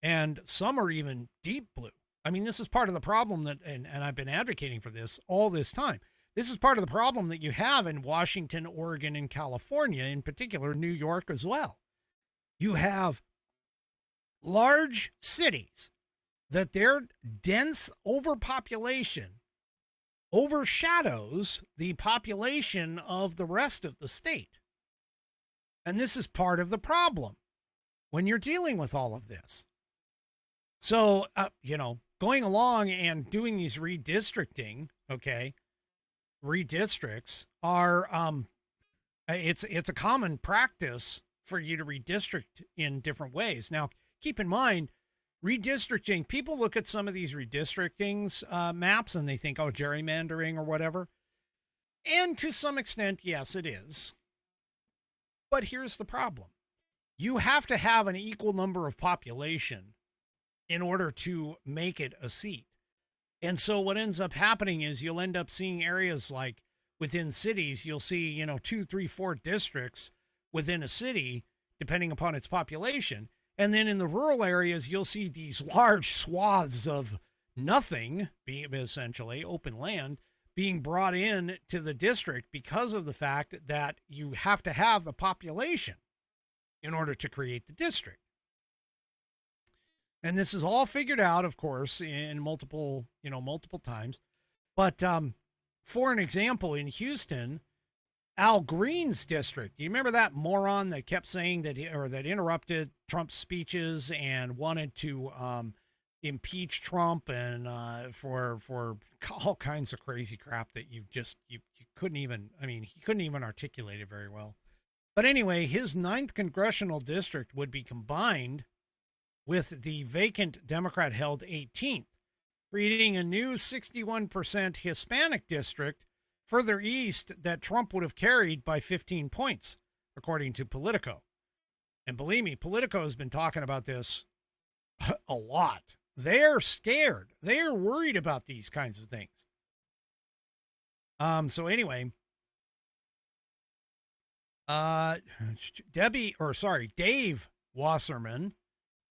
And some are even deep blue. I mean, this is part of the problem that, and I've been advocating for this all this time. This is part of the problem that you have in Washington, Oregon, and California, in particular, New York as well. You have large cities that their dense overpopulation overshadows the population of the rest of the state. And this is part of the problem when you're dealing with all of this. So, going along and doing these redistricting, redistricts are, it's a common practice for you to redistrict in different ways. Now, keep in mind, redistricting, people look at some of these redistricting maps and they think, oh, gerrymandering or whatever. And to some extent, yes, it is. But here's the problem. You have to have an equal number of population in order to make it a seat. And so what ends up happening is you'll end up seeing areas like within cities, you'll see, 2, 3, 4 districts within a city, depending upon its population. And then in the rural areas, you'll see these large swaths of nothing, being essentially open land, being brought in to the district because of the fact that you have to have the population in order to create the district. And this is all figured out, of course, in multiple times. But for an example, in Houston, Al Green's district, you remember that moron that kept saying that that interrupted Trump's speeches and wanted to impeach Trump and for all kinds of crazy crap that you couldn't even, he couldn't even articulate it very well. But anyway, his 9th congressional district would be combined with the vacant Democrat-held 18th, creating a new 61% Hispanic district further east that Trump would have carried by 15 points, according to Politico. And believe me, Politico has been talking about this a lot. They're scared. They're worried about these kinds of things. So anyway, Dave Wasserman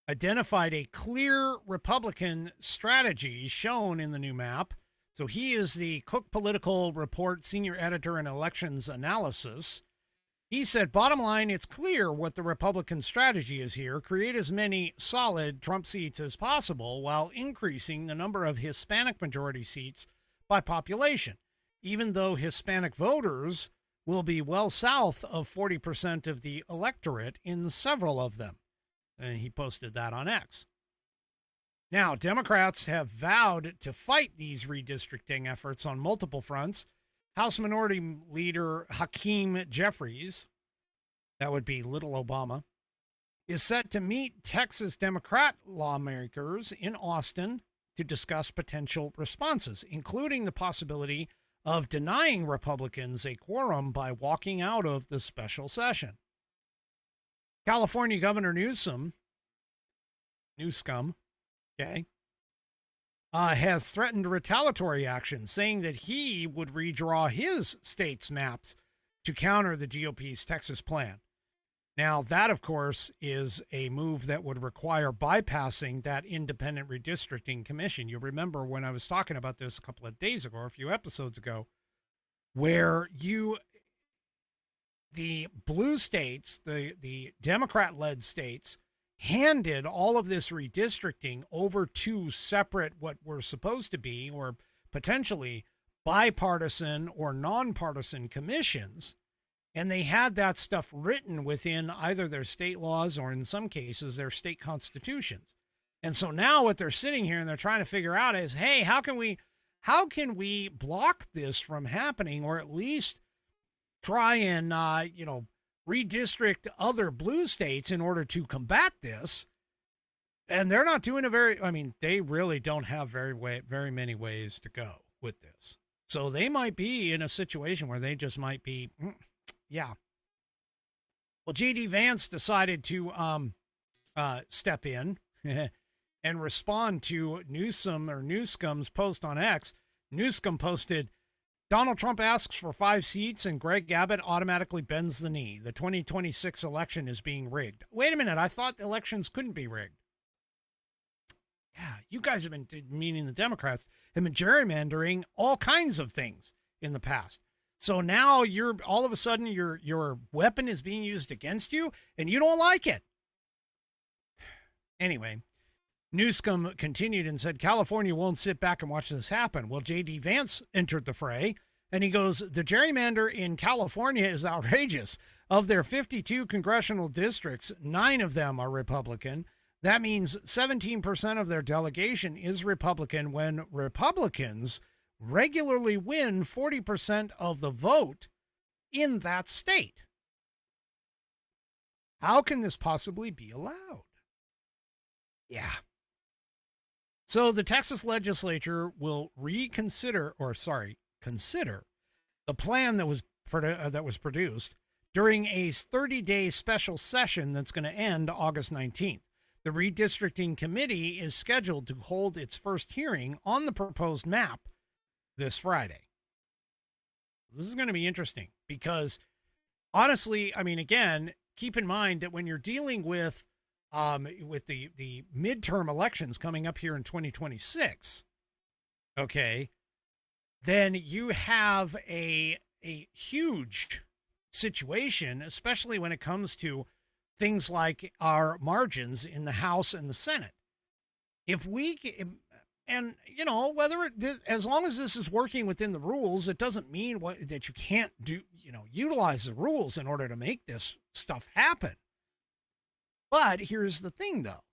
identified a clear Republican strategy shown in the new map. So he is the Cook Political Report senior editor in elections analysis. He said, bottom line, it's clear what the Republican strategy is here. Create as many solid Trump seats as possible while increasing the number of Hispanic majority seats by population, even though Hispanic voters will be well south of 40% of the electorate in several of them. And he posted that on X. Now, Democrats have vowed to fight these redistricting efforts on multiple fronts. House Minority Leader Hakeem Jeffries, that would be Little Obama, is set to meet Texas Democrat lawmakers in Austin to discuss potential responses, including the possibility of denying Republicans a quorum by walking out of the special session. California Governor Newsom, has threatened retaliatory action, saying that he would redraw his state's maps to counter the GOP's Texas plan. Now, that, of course, is a move that would require bypassing that independent redistricting commission. You remember when I was talking about this a couple of days ago, or a few episodes ago, where the blue states, the Democrat-led states, handed all of this redistricting over to separate, what were supposed to be, or potentially bipartisan or nonpartisan commissions. And they had that stuff written within either their state laws or, in some cases, their state constitutions. And so now what they're sitting here and they're trying to figure out is, hey, how can we block this from happening, or at least try and, redistrict other blue states in order to combat this? And they're not doing they really don't have very many ways to go with this. So they might be in a situation where they just might be, yeah. Well, J.D. Vance decided to step in and respond to Newsom's post on X. Newsom posted, Donald Trump asks for 5 seats and Greg Abbott automatically bends the knee. The 2026 election is being rigged. Wait a minute. I thought elections couldn't be rigged. Yeah, you guys have been, meaning the Democrats, have been gerrymandering all kinds of things in the past. So now you're all of a sudden your weapon is being used against you and you don't like it. Anyway, Newsom continued and said, California won't sit back and watch this happen. Well, J.D. Vance entered the fray and he goes, the gerrymander in California is outrageous. Of their 52 congressional districts, 9 of them are Republican. That means 17% of their delegation is Republican when Republicans regularly win 40% of the vote in that state. How can this possibly be allowed? Yeah. So the Texas legislature will consider the plan that was produced during a 30-day special session that's going to end August 19th. The redistricting committee is scheduled to hold its first hearing on the proposed map this Friday. This is going to be interesting because, honestly, again, keep in mind that when you're dealing with the midterm elections coming up here in 2026, okay, then you have a huge situation, especially when it comes to things like our margins in the House and the Senate. If we, and as long as this is working within the rules, it doesn't mean that you can't utilize the rules in order to make this stuff happen. But here's the thing, though,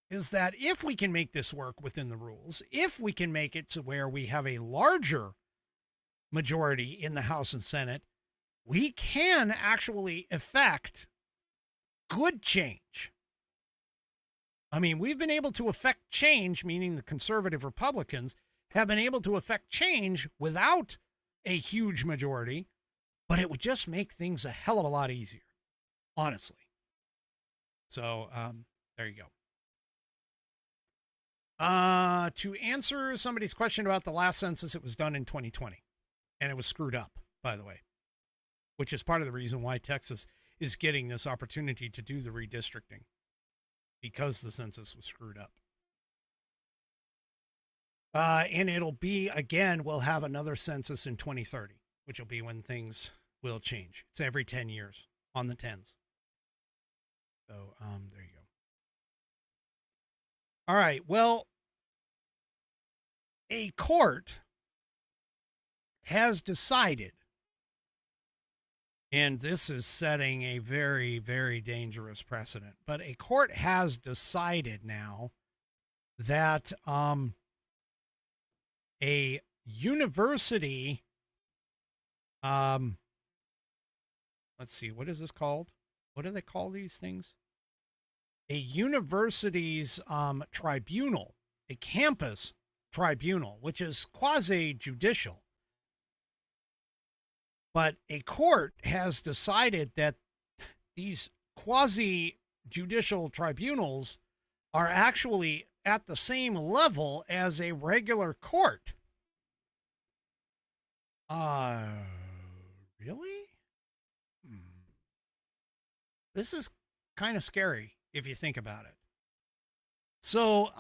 is that if we can make this work within the rules, if we can make it to where we have a larger majority in the House and Senate, we can actually effect good change. We've been able to effect change, meaning the conservative Republicans have been able to effect change without a huge majority, but it would just make things a hell of a lot easier, honestly. So there you go. To answer somebody's question about the last census, it was done in 2020, and it was screwed up, by the way, which is part of the reason why Texas is getting this opportunity to do the redistricting, because the census was screwed up. And it'll be, again, we'll have another census in 2030, which will be when things will change. It's every 10 years on the 10s. So there you go. All right. Well, a court has decided, and this is setting a very, very dangerous precedent, but a court has decided now that a university, let's see, what is this called? What do they call these things? A university's tribunal, a campus tribunal, which is quasi-judicial. But a court has decided that these quasi-judicial tribunals are actually at the same level as a regular court. Really? This is kind of scary if you think about it. So,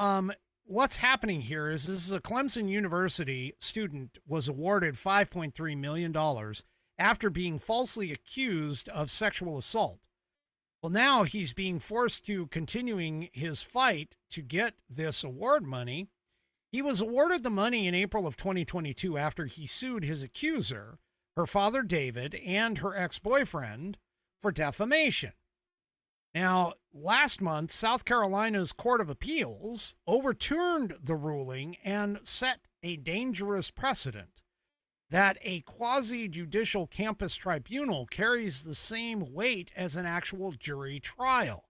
what's happening here is this is a Clemson University student was awarded $5.3 million after being falsely accused of sexual assault. Well, now he's being forced to continuing his fight to get this award money. He was awarded the money in April of 2022 after he sued his accuser, her father David, and her ex-boyfriend for defamation. Now, last month, South Carolina's Court of Appeals overturned the ruling and set a dangerous precedent that a quasi-judicial campus tribunal carries the same weight as an actual jury trial.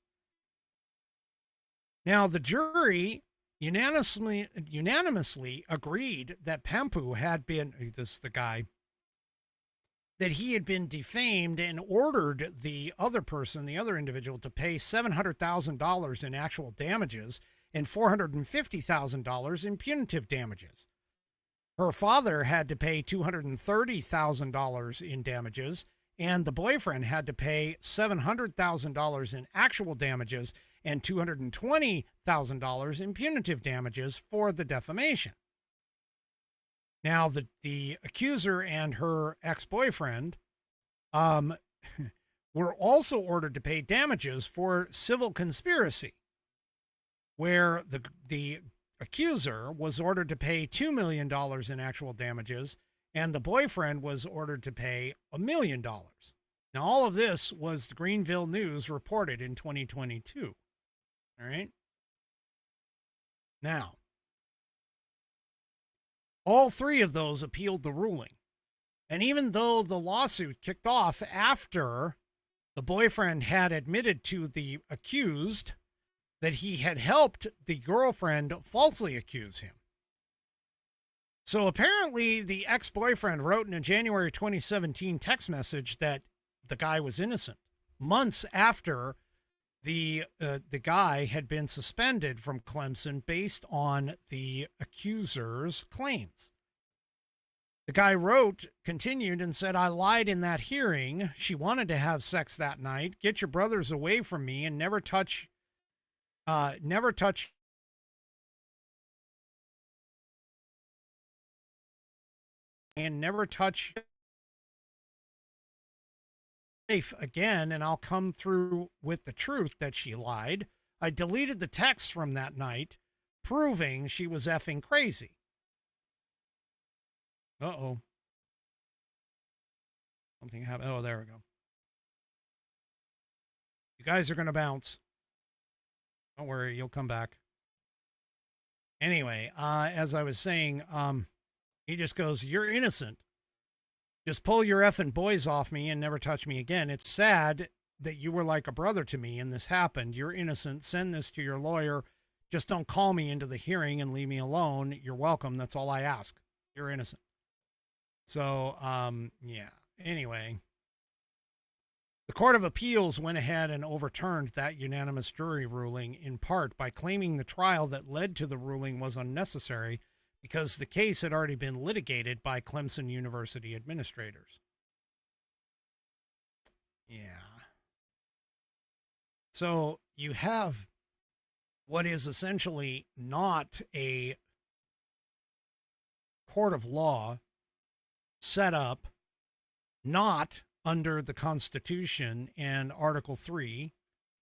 Now, the jury unanimously agreed that Pempu had been, this is the guy, that he had been defamed and ordered the other person, the other individual, to pay $700,000 in actual damages and $450,000 in punitive damages. Her father had to pay $230,000 in damages, and the boyfriend had to pay $700,000 in actual damages and $220,000 in punitive damages for the defamation. Now, the accuser and her ex-boyfriend were also ordered to pay damages for civil conspiracy, where the accuser was ordered to pay $2 million in actual damages, and the boyfriend was ordered to pay $1 million. Now, all of this was the Greenville News reported in 2022. All right? Now, all three of those appealed the ruling. And even though the lawsuit kicked off after the boyfriend had admitted to the accused that he had helped the girlfriend falsely accuse him. So apparently the ex-boyfriend wrote in a January 2017 text message that the guy was innocent, months after the guy had been suspended from Clemson based on the accuser's claims. The guy continued and said, "I lied in that hearing. She wanted to have sex that night. Get your brothers away from me and never touch and never touch life again, and I'll come through with the truth that she lied. I deleted the text from that night, proving she was effing crazy." Uh-oh. Something happened. Oh, there we go. You guys are going to bounce. Don't worry, you'll come back. Anyway, as I was saying, he just goes, "You're innocent. Just pull your effing boys off me and never touch me again. It's sad that you were like a brother to me and this happened. You're innocent. Send this to your lawyer. Just don't call me into the hearing and leave me alone. You're welcome. That's all I ask. You're innocent." So, yeah. Anyway, the Court of Appeals went ahead and overturned that unanimous jury ruling in part by claiming the trial that led to the ruling was unnecessary because the case had already been litigated by Clemson University administrators. Yeah. So you have what is essentially not a court of law set up, not under the Constitution and Article 3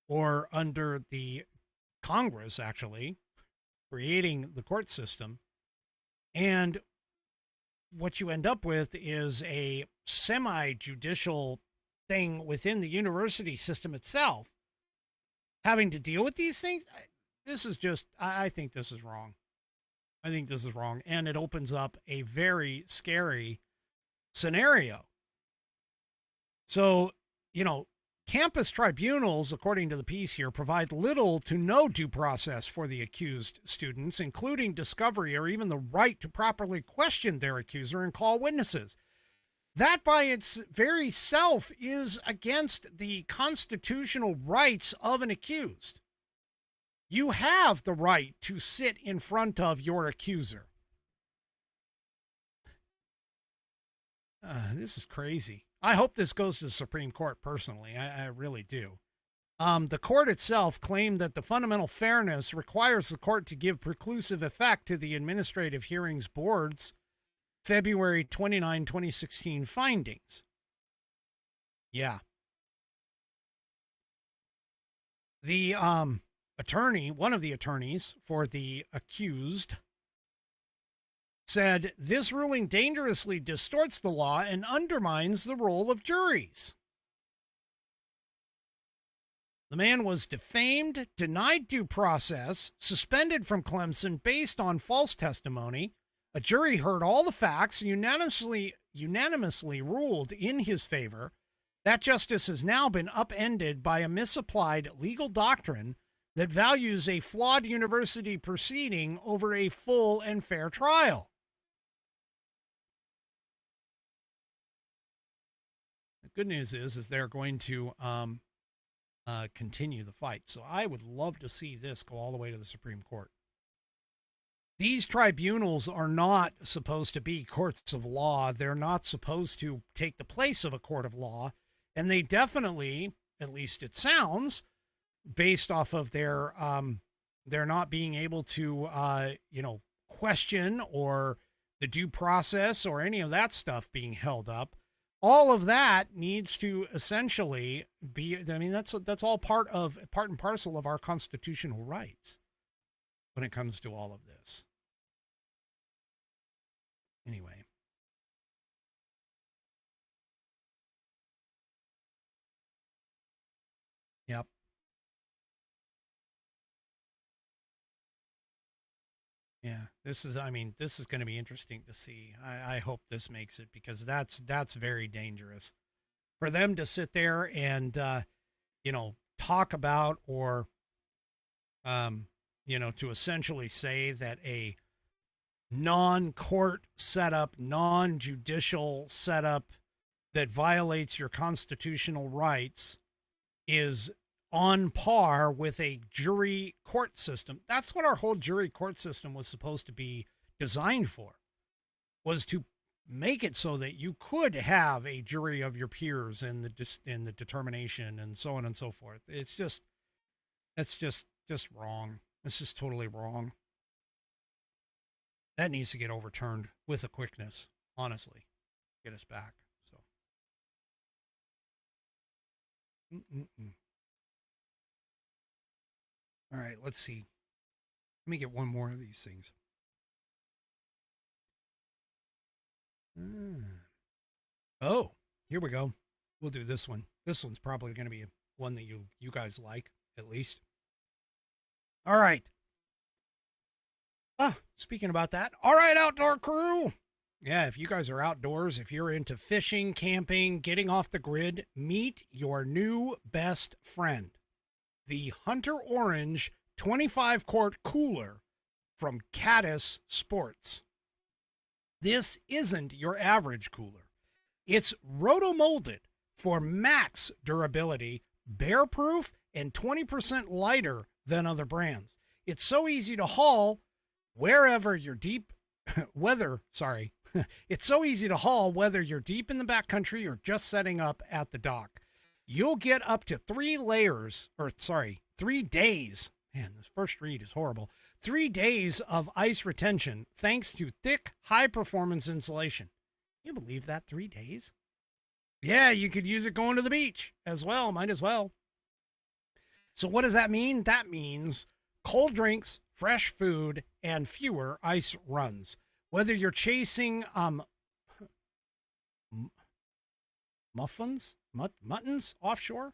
or under the Congress, actually, creating the court system. And what you end up with is a semi-judicial thing within the university system itself having to deal with these things. This is just, I think this is wrong. I think this is wrong. And it opens up a very scary scenario. So, campus tribunals, according to the piece here, provide little to no due process for the accused students, including discovery or even the right to properly question their accuser and call witnesses. That by its very self is against the constitutional rights of an accused. You have the right to sit in front of your accuser. This is crazy. I hope this goes to the Supreme Court personally. I really do. The court itself claimed that the fundamental fairness requires the court to give preclusive effect to the Administrative Hearings Board's February 29, 2016 findings. Yeah. The attorney, one of the attorneys for the accused, said this ruling dangerously distorts the law and undermines the role of juries. The man was defamed, denied due process, suspended from Clemson based on false testimony. A jury heard all the facts and unanimously ruled in his favor. That justice has now been upended by a misapplied legal doctrine that values a flawed university proceeding over a full and fair trial. The good news is they're going to continue the fight. So I would love to see this go all the way to the Supreme Court. These tribunals are not supposed to be courts of law. They're not supposed to take the place of a court of law. And they definitely, at least it sounds, based off of their not being able to, question or the due process or any of that stuff being held up. All of that needs to essentially be, I mean, that's all part and parcel of our constitutional rights when it comes to all of this. Anyway. Yep. Yeah, this is going to be interesting to see. I hope this makes it, because that's very dangerous for them to sit there and, talk about or, to essentially say that a non-court setup, non-judicial setup that violates your constitutional rights is on par with a jury court system. That's what our whole jury court system was supposed to be designed for, was to make it so that you could have a jury of your peers in the determination and so on and so forth. That's just wrong. It's just totally wrong. That needs to get overturned with a quickness, honestly. Get us back. So. All right, let's see. Let me get one more of these things. Oh, here we go. We'll do this one. This one's probably going to be one that you guys like, at least. All right. Speaking about that. All right, outdoor crew. Yeah, if you guys are outdoors, if you're into fishing, camping, getting off the grid, meet your new best friend. The Hunter Orange 25-quart cooler from Caddis Sports. This isn't your average cooler. It's roto-molded for max durability, bear-proof, and 20% lighter than other brands. It's so easy to haul wherever you're deep It's so easy to haul whether you're deep in the backcountry or just setting up at the dock. You'll get up to 3 days. Man, this first read is horrible. 3 days of ice retention thanks to thick, high-performance insulation. Can you believe that? 3 days? Yeah, you could use it going to the beach as well. Might as well. So what does that mean? That means cold drinks, fresh food, and fewer ice runs. Whether you're chasing muttons offshore?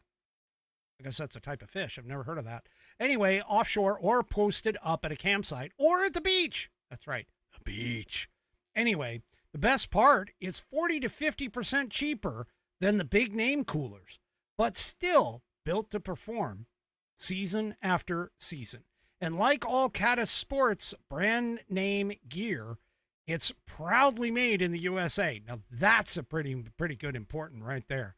I guess that's a type of fish. I've never heard of that. Anyway, offshore or posted up at a campsite or at the beach. That's right, the beach. Anyway, the best part is 40 to 50% cheaper than the big name coolers, but still built to perform season after season. And like all Caddis Sports brand name gear, it's proudly made in the USA. Now, that's a pretty good important right there.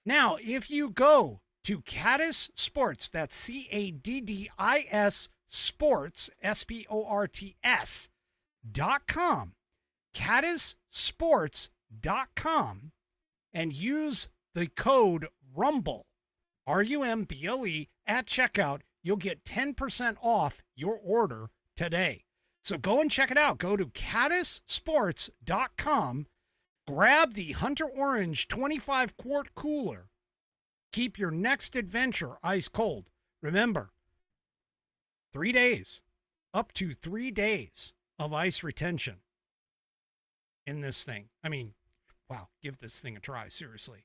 Now, if you go to Caddis Sports, that's Caddis Sports, SPORTS.com, caddissports.com, and use the code RUMBLE, RUMBLE, at checkout. You'll get 10% off your order today. So go and check it out. Go to caddissports.com, grab the Hunter Orange 25-quart cooler. Keep your next adventure ice cold. Remember, 3 days, up to 3 days of ice retention in this thing. I mean, wow, give this thing a try, seriously.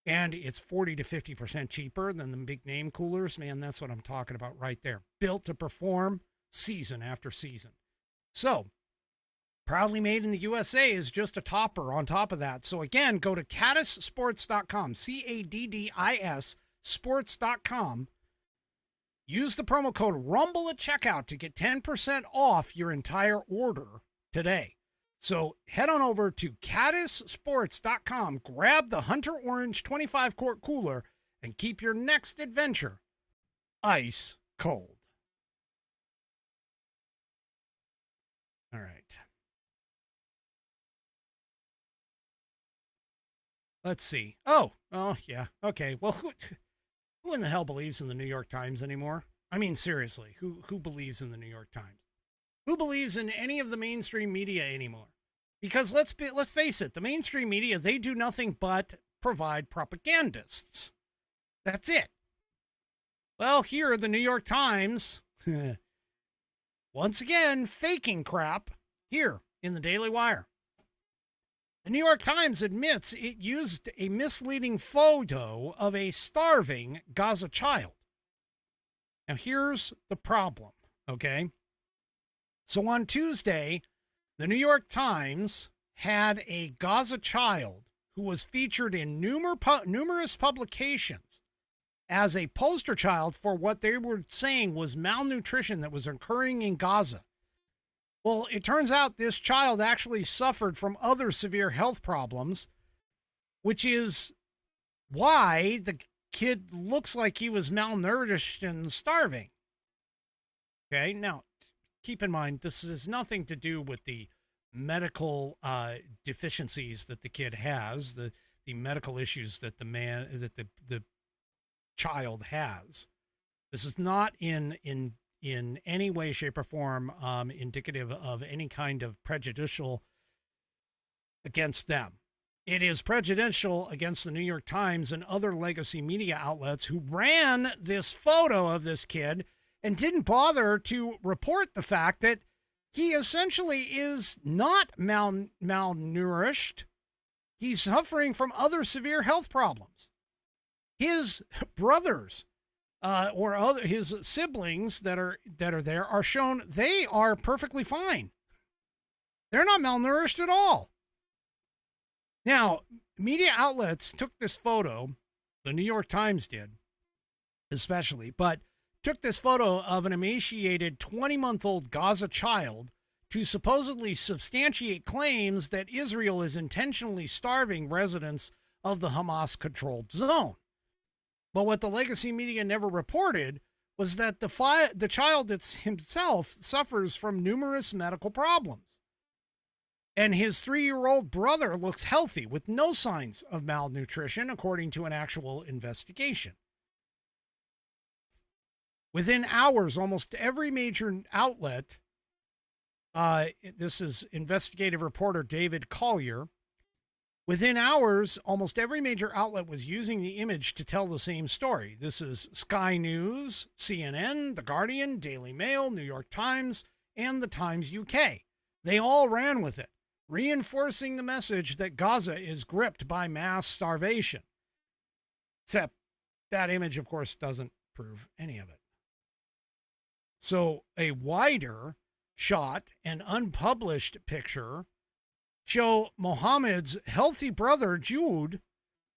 And it's 40 to 50% cheaper than the big name coolers. Man, that's what I'm talking about right there. Built to perform season after season. So, proudly made in the USA is just a topper on top of that. So again, go to caddissports.com, CADDIS sports.com. Use the promo code RUMBLE at checkout to get 10% off your entire order today. So head on over to caddissports.com, grab the Hunter Orange 25-quart cooler, and keep your next adventure ice cold. All right. Let's see. Oh, yeah. Okay. Well, who in the hell believes in the New York Times anymore? I mean, seriously, who believes in the New York Times? Who believes in any of the mainstream media anymore? Because let's face it, the mainstream media, they do nothing but provide propagandists. That's it. Well, here, the New York Times, once again, faking crap here in the Daily Wire. The New York Times admits it used a misleading photo of a starving Gaza child. Now, here's the problem, okay? So on Tuesday, the New York Times had a Gaza child who was featured in numerous publications as a poster child for what they were saying was malnutrition that was occurring in Gaza. Well, it turns out this child actually suffered from other severe health problems, which is why the kid looks like he was malnourished and starving. Okay, now, keep in mind, this has nothing to do with the medical deficiencies that the kid has, the medical issues that the child has. This is not in any way, shape, or form indicative of any kind of prejudicial against them. It is prejudicial against the New York Times and other legacy media outlets who ran this photo of this kid and didn't bother to report the fact that he essentially is not malnourished. He's suffering from other severe health problems. His brothers his siblings that are there are shown they are perfectly fine. They're not malnourished at all. Now, media outlets took this photo, the New York Times did, especially, but took this photo of an emaciated 20-month-old Gaza child to supposedly substantiate claims that Israel is intentionally starving residents of the Hamas-controlled zone. But what the legacy media never reported was that the child himself suffers from numerous medical problems. And his 3-year-old brother looks healthy with no signs of malnutrition, according to an actual investigation. Within hours, almost every major outlet, this is investigative reporter David Collier, within hours, almost every major outlet was using the image to tell the same story. This is Sky News, CNN, The Guardian, Daily Mail, New York Times, and the Times UK. They all ran with it, reinforcing the message that Gaza is gripped by mass starvation. Except that image, of course, doesn't prove any of it. So a wider shot and unpublished picture show Mohammed's healthy brother, Jude,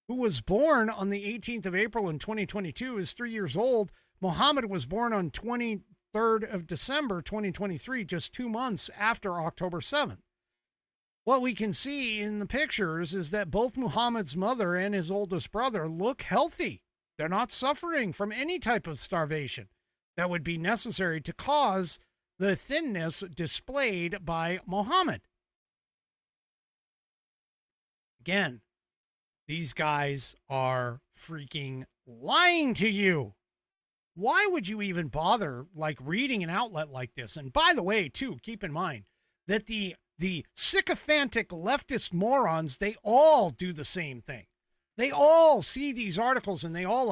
who was born on the 18th of April in 2022, is 3 years old. Mohammed was born on 23rd of December, 2023, just 2 months after October 7th. What we can see in the pictures is that both Muhammad's mother and his oldest brother look healthy. They're not suffering from any type of starvation. that would be necessary to cause the thinness displayed by Muhammad. Again, these guys are freaking lying to you. Why would you even bother reading an outlet like this? And by the way, too, keep in mind that the sycophantic leftist morons, they all do the same thing. They all see these articles and they all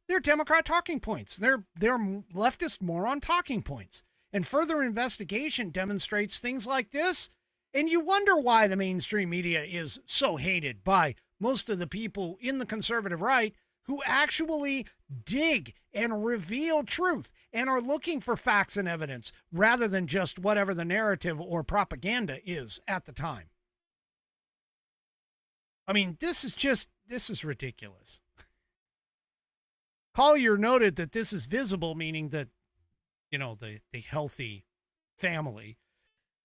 they're Democrat talking points. They're leftist moron talking points. And further investigation demonstrates things like this. And you wonder why the mainstream media is so hated by most of the people in the conservative right who actually dig and reveal truth and are looking for facts and evidence rather than just whatever the narrative or propaganda is at the time. I mean, this is ridiculous. Collier noted that this is visible, meaning that, the healthy family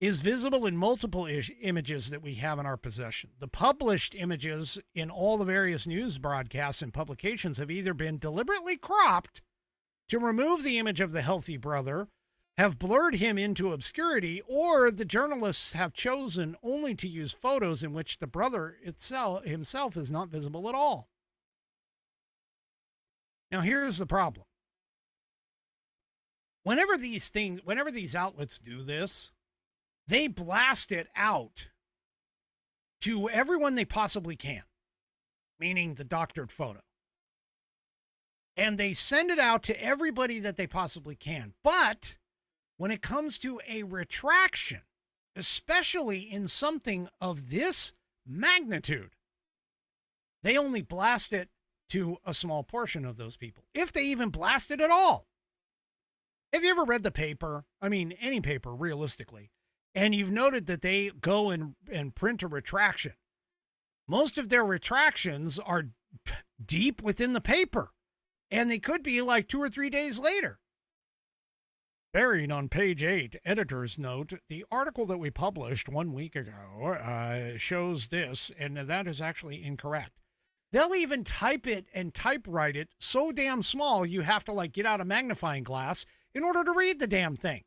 is visible in multiple images that we have in our possession. The published images in all the various news broadcasts and publications have either been deliberately cropped to remove the image of the healthy brother, have blurred him into obscurity, or the journalists have chosen only to use photos in which the brother himself is not visible at all. Now, here's the problem. Whenever these outlets do this, they blast it out to everyone they possibly can, meaning the doctored photo. And they send it out to everybody that they possibly can. But when it comes to a retraction, especially in something of this magnitude, they only blast it to a small portion of those people, if they even blast it at all. Have you ever read the paper? I mean, any paper, realistically. And you've noted that they go and print a retraction. Most of their retractions are deep within the paper. And they could be 2 or 3 days later. Buried on page 8, editor's note, the article that we published 1 week ago shows this, and that is actually incorrect. They'll even type it and typewrite it so damn small you have to get out a magnifying glass in order to read the damn thing.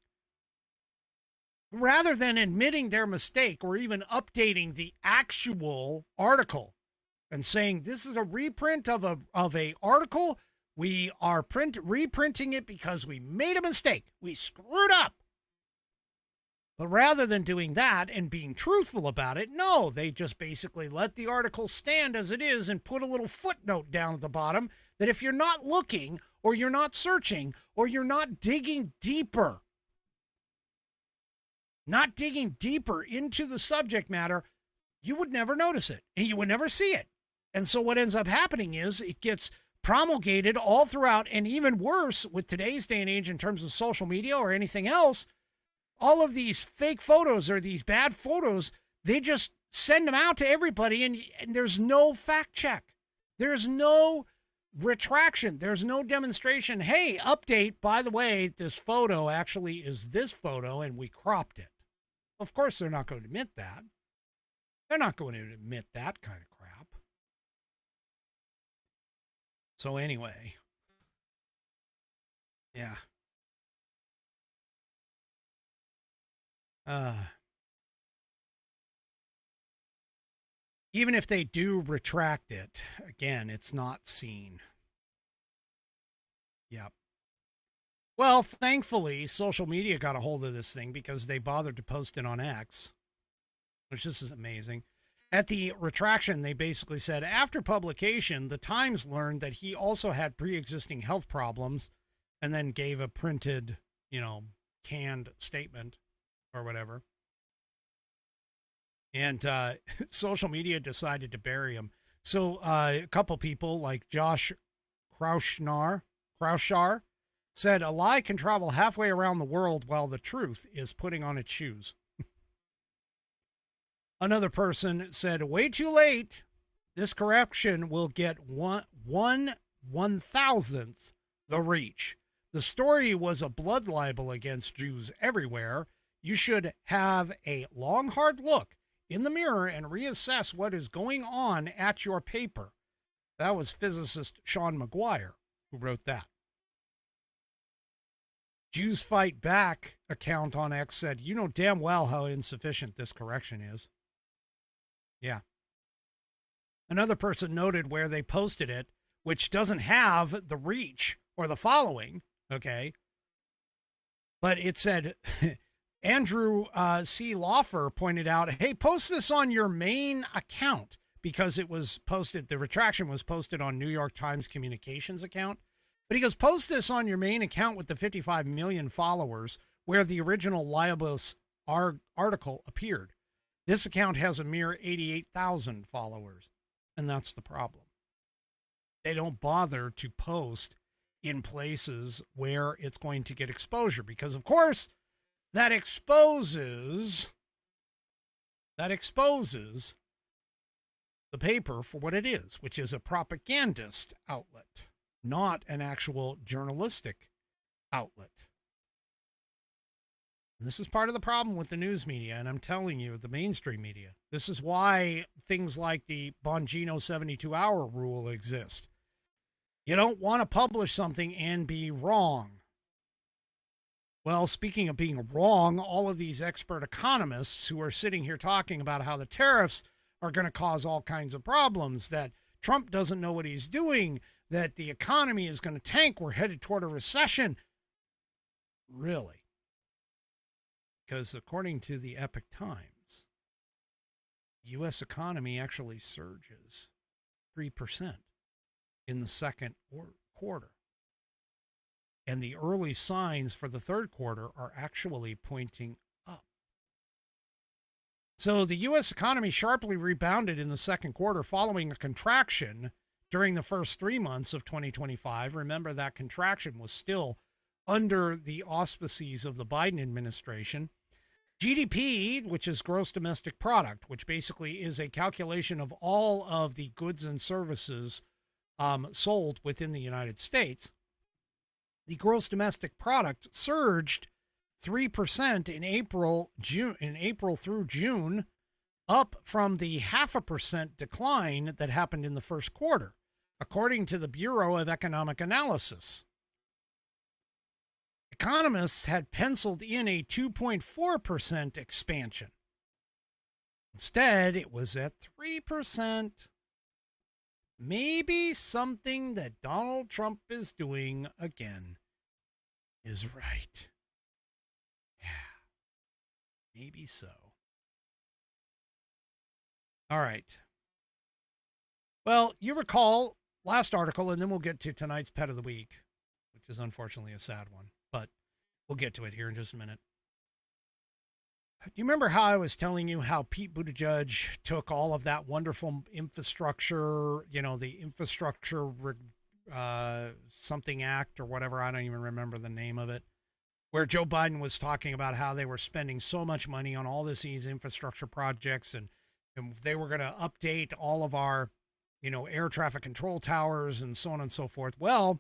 Rather than admitting their mistake or even updating the actual article and saying this is a reprint of a article, we are reprinting it because we made a mistake. We screwed up. But rather than doing that and being truthful about it, no, they just basically let the article stand as it is and put a little footnote down at the bottom that if you're not looking or you're not searching or you're not digging deeper into the subject matter, you would never notice it and you would never see it. And so what ends up happening is it gets promulgated all throughout, and even worse with today's day and age in terms of social media or anything else, all of these fake photos or these bad photos, they just send them out to everybody and there's no fact check. There's no retraction. There's no demonstration. Hey, update, by the way, this photo actually is this photo and we cropped it. Of course, they're not going to admit that. They're not going to admit that kind of crap. So anyway, yeah. Even if they do retract it, again, it's not seen. Yep. Well, thankfully, social media got a hold of this thing because they bothered to post it on X, which this is amazing. At the retraction, they basically said, after publication, the Times learned that he also had pre-existing health problems and then gave a printed, canned statement or whatever. And social media decided to bury him. So a couple people like Josh Kraushar said, a lie can travel halfway around the world while the truth is putting on its shoes. Another person said, way too late. This correction will get 1/1000th the reach. The story was a blood libel against Jews everywhere. You should have a long, hard look in the mirror and reassess what is going on at your paper. That was physicist Sean McGuire who wrote that. Jews Fight Back account on X said, you know damn well how insufficient this correction is. Yeah. Another person noted where they posted it, which doesn't have the reach or the following, okay? But it said, Andrew C. Lawfer pointed out, hey, post this on your main account, because it was posted, the retraction was posted on New York Times Communications account. But he goes, post this on your main account with the 55 million followers where the original libelous article appeared. This account has a mere 88,000 followers, and that's the problem. They don't bother to post in places where it's going to get exposure because, of course, that exposes the paper for what it is, which is a propagandist outlet, not an actual journalistic outlet. And this is part of the problem with the news media, and I'm telling you, the mainstream media. This is why things like the Bongino 72-hour rule exist. You don't want to publish something and be wrong. Well, speaking of being wrong, all of these expert economists who are sitting here talking about how the tariffs are going to cause all kinds of problems, that Trump doesn't know what he's doing, that the economy is going to tank, we're headed toward a recession. Really? Because according to the Epoch Times, the U.S. economy actually surges 3% in the second quarter. And the early signs for the third quarter are actually pointing up. So the U.S. economy sharply rebounded in the second quarter following a contraction during the first 3 months of 2025. Remember, that contraction was still under the auspices of the Biden administration. GDP, which is gross domestic product, which basically is a calculation of all of the goods and services sold within the United States. The gross domestic product surged 3% in April through June, up from the 0.5% decline that happened in the first quarter, according to the Bureau of Economic Analysis. Economists had penciled in a 2.4% expansion. Instead, it was at 3%. Maybe something that Donald Trump is doing again is right. Yeah, maybe so. All right. Well, you recall last article, and then we'll get to tonight's Pet of the Week, which is unfortunately a sad one, but we'll get to it here in just a minute. Do you remember how I was telling you how Pete Buttigieg took all of that wonderful infrastructure, the infrastructure something act or whatever, I don't even remember the name of it, where Joe Biden was talking about how they were spending so much money on all these infrastructure projects and they were going to update all of our, air traffic control towers and so on and so forth. Well,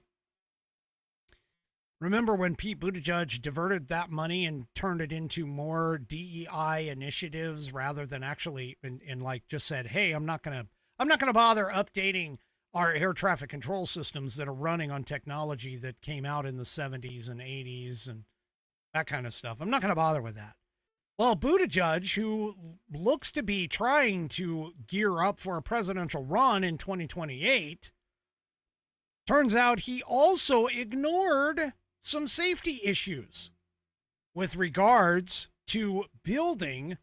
remember when Pete Buttigieg diverted that money and turned it into more DEI initiatives rather than actually and like just said, hey, I'm not going to bother updating our air traffic control systems that are running on technology that came out in the 70s and 80s and that kind of stuff. I'm not going to bother with that. Well, Buttigieg, who looks to be trying to gear up for a presidential run in 2028, turns out he also ignored some safety issues with regards to building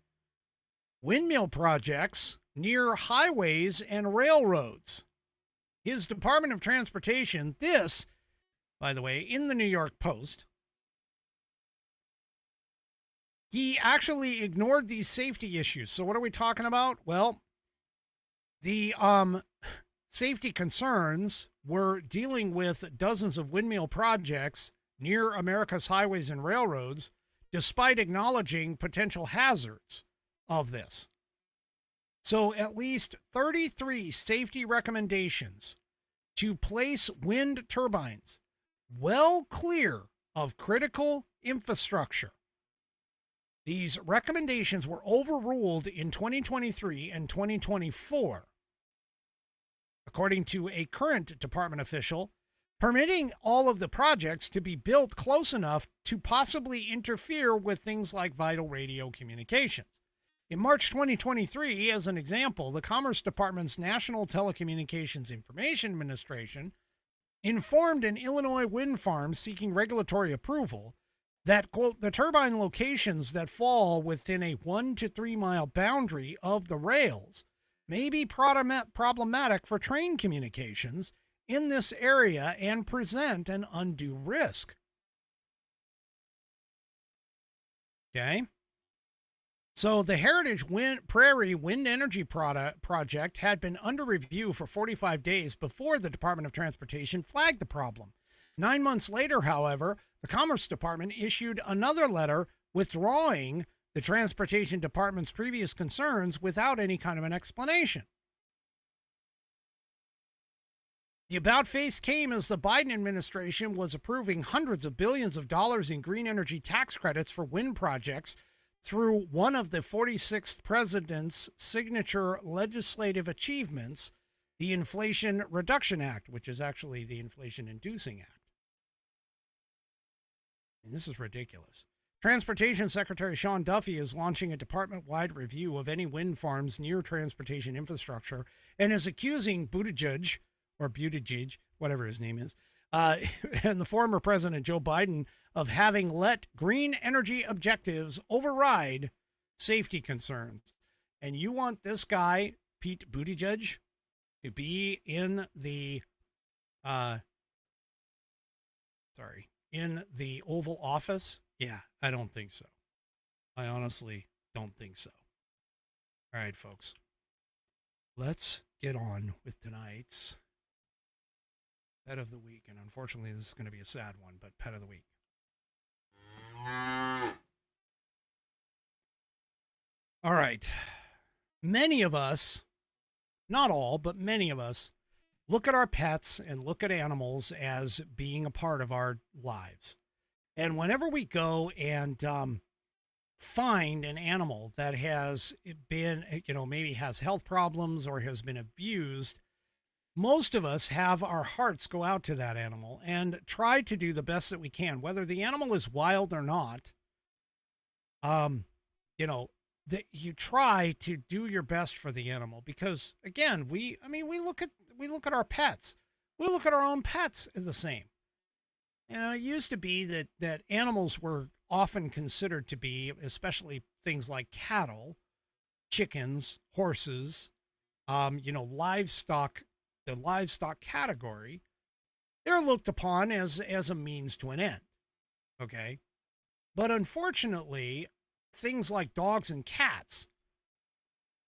windmill projects near highways and railroads. His Department of Transportation, this, by the way, in the New York Post, he actually ignored these safety issues. So what are we talking about? Well, the safety concerns were dealing with dozens of windmill projects near America's highways and railroads, despite acknowledging potential hazards of this. So at least 33 safety recommendations to place wind turbines well clear of critical infrastructure. These recommendations were overruled in 2023 and 2024. According to a current department official, permitting all of the projects to be built close enough to possibly interfere with things like vital radio communications. In March 2023, as an example, the Commerce Department's National Telecommunications Information Administration informed an Illinois wind farm seeking regulatory approval that, quote, the turbine locations that fall within a 1 to 3 mile boundary of the rails may be problematic for train communications in this area and present an undue risk. Okay. So the Heritage Prairie Wind Energy Project had been under review for 45 days before the Department of Transportation flagged the problem. 9 months later, however, the Commerce Department issued another letter withdrawing the Transportation Department's previous concerns without any kind of an explanation. The about face came as the Biden administration was approving hundreds of billions of dollars in green energy tax credits for wind projects through one of the 46th president's signature legislative achievements, the Inflation Reduction Act, which is actually the Inflation Inducing Act. And this is ridiculous. Transportation Secretary Sean Duffy is launching a department-wide review of any wind farms near transportation infrastructure and is accusing Buttigieg, whatever his name is, and the former President Joe Biden of having let green energy objectives override safety concerns. And you want this guy, Pete Buttigieg, to be in the Oval Office? Yeah, I don't think so. I honestly don't think so. All right, folks. Let's get on with tonight's Pet of the Week. And unfortunately, this is going to be a sad one, but Pet of the Week. All right. Many of us, not all, but many of us, look at our pets and look at animals as being a part of our lives. And whenever we go and find an animal that has been, maybe has health problems or has been abused, most of us have our hearts go out to that animal and try to do the best that we can, whether the animal is wild or not. That you try to do your best for the animal because, again, we look at our pets. We look at our own pets as the same. It used to be that animals were often considered to be, especially things like cattle, chickens, horses, livestock. The livestock category, they're looked upon as a means to an end. Okay. But unfortunately, things like dogs and cats,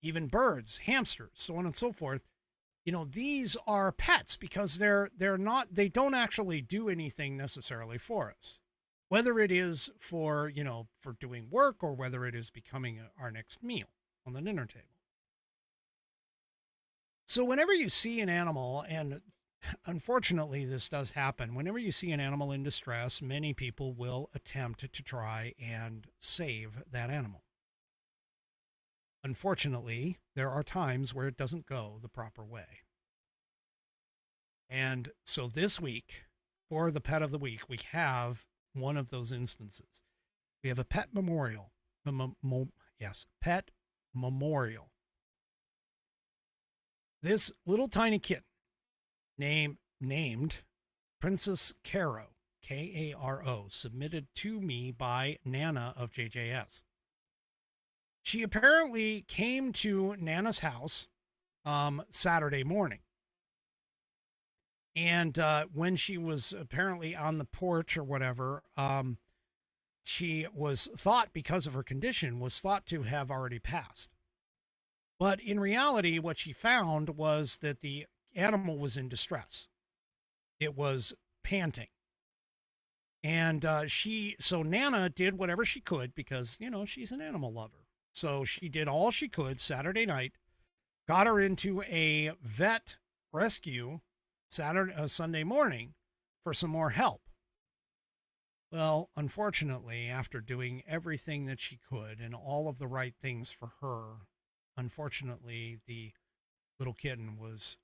even birds, hamsters, so on and so forth, these are pets because they don't actually do anything necessarily for us. Whether it is for doing work or whether it is becoming our next meal on the dinner table. So whenever you see an animal, and unfortunately this does happen, whenever you see an animal in distress, many people will attempt to try and save that animal. Unfortunately, there are times where it doesn't go the proper way. And so this week, for the Pet of the Week, we have one of those instances. We have a pet memorial. Pet memorial. This little tiny kitten named Princess Caro, Karo, submitted to me by Nana of JJS. She apparently came to Nana's house Saturday morning. And when she was apparently on the porch or whatever, she was thought, because of her condition, was thought to have already passed. But in reality, what she found was that the animal was in distress. It was panting. And so Nana did whatever she could because, she's an animal lover. So she did all she could Saturday night, got her into a vet rescue Sunday morning for some more help. Well, unfortunately, after doing everything that she could and all of the right things for her, unfortunately, the little kitten was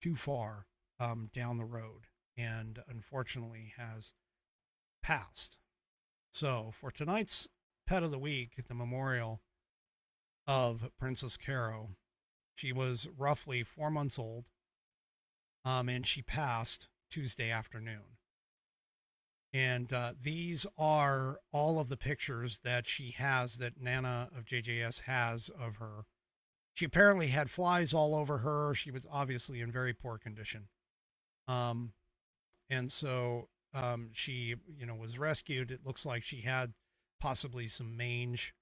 too far down the road and unfortunately has passed. So for tonight's Pet of the Week, the memorial of Princess Caro, she was roughly 4 months old, and she passed Tuesday afternoon. And these are all of the pictures that she has, that Nana of JJS has of her. She apparently had flies all over her. She was obviously in very poor condition. And so she, was rescued. It looks like she had possibly some mange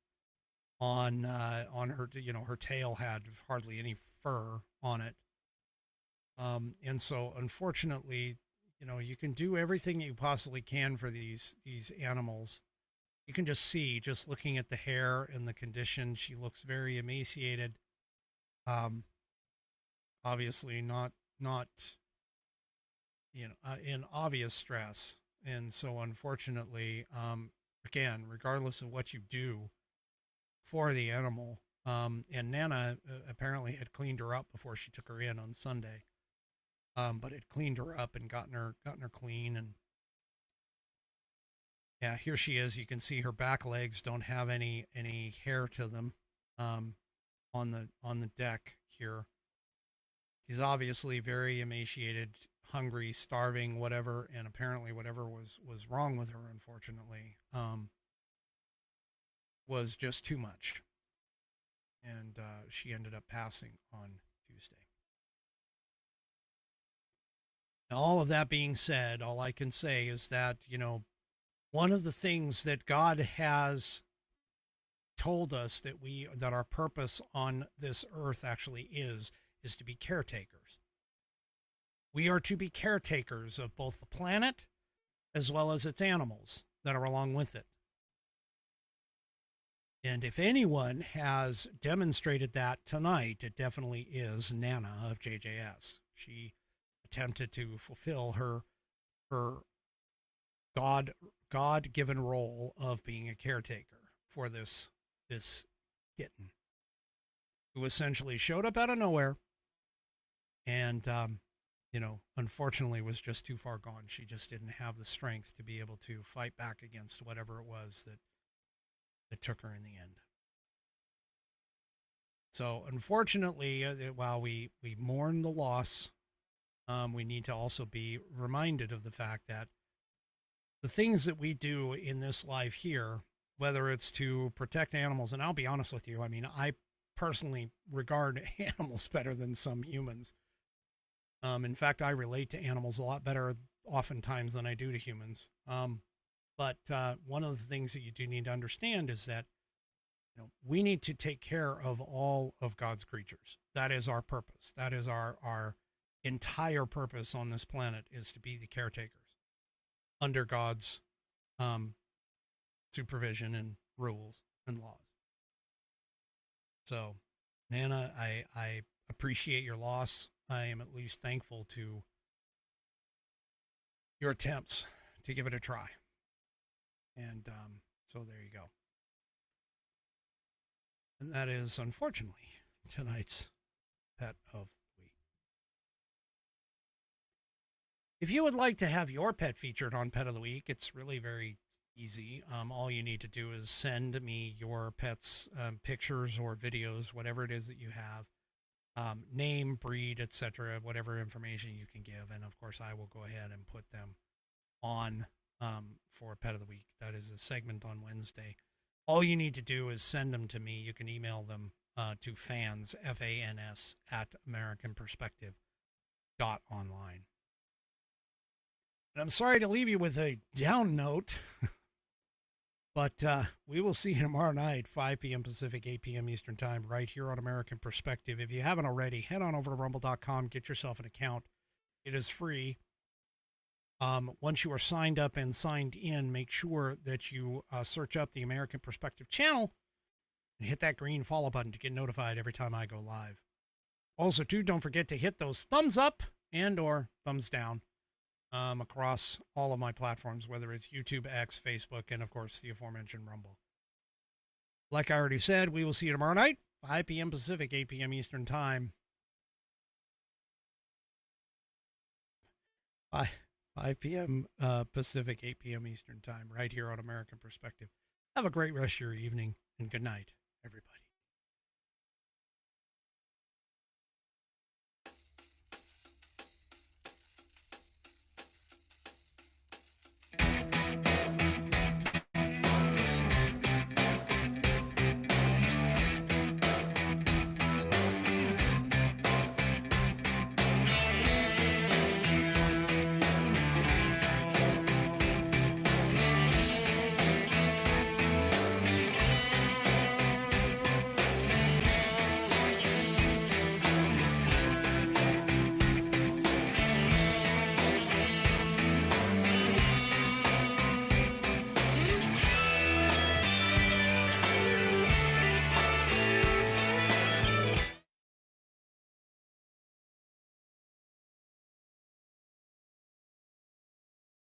on her. Her tail had hardly any fur on it. And so unfortunately, you can do everything you possibly can for these animals. You can just see, just looking at the hair and the condition, she looks very emaciated. Obviously not in obvious stress. And so unfortunately, again, regardless of what you do for the animal, and Nana apparently had cleaned her up before she took her in on Sunday. But it cleaned her up and gotten her clean. And yeah, here she is. You can see her back legs don't have any hair to them, on the deck here. She's obviously very emaciated, hungry, starving, whatever. And apparently whatever was wrong with her, unfortunately, was just too much. And, she ended up passing on Tuesday. Now, all of that being said, all I can say is that, one of the things that God has told us that our purpose on this earth actually is to be caretakers. We are to be caretakers of both the planet as well as its animals that are along with it. And if anyone has demonstrated that tonight, it definitely is Nana of JJS. She attempted to fulfill her God-given role of being a caretaker for this kitten, who essentially showed up out of nowhere and, unfortunately was just too far gone. She just didn't have the strength to be able to fight back against whatever it was that took her in the end. So unfortunately, while we mourn the loss, we need to also be reminded of the fact that the things that we do in this life here, whether it's to protect animals, and I'll be honest with you, I personally regard animals better than some humans. In fact, I relate to animals a lot better oftentimes than I do to humans. But one of the things that you do need to understand is that, we need to take care of all of God's creatures. That is our purpose. That is our entire purpose on this planet, is to be the caretakers under God's supervision and rules and laws. So, Nana, I appreciate your loss. I am at least thankful to your attempts to give it a try. And so there you go. And that is, unfortunately, tonight's Pet of the Week. If you would like to have your pet featured on Pet of the Week, it's really very easy. All you need to do is send me your pet's pictures or videos, whatever it is that you have, name, breed, etc., whatever information you can give. And, of course, I will go ahead and put them on for Pet of the Week. That is a segment on Wednesday. All you need to do is send them to me. You can email them to fans, FANS, @AmericanPerspective.online. And I'm sorry to leave you with a down note, but we will see you tomorrow night, 5 p.m. Pacific, 8 p.m. Eastern Time, right here on American Perspective. If you haven't already, head on over to rumble.com, get yourself an account. It is free. Once you are signed up and signed in, make sure that you search up the American Perspective channel and hit that green follow button to get notified every time I go live. Also, too, don't forget to hit those thumbs up and or thumbs down across all of my platforms, whether it's YouTube, X, Facebook, and, of course, the aforementioned Rumble. Like I already said, we will see you tomorrow night, 5 p.m. Pacific, 8 p.m. Eastern Time. Bye. 5 p.m. Pacific, 8 p.m. Eastern Time, right here on American Perspective. Have a great rest of your evening, and good night, everybody.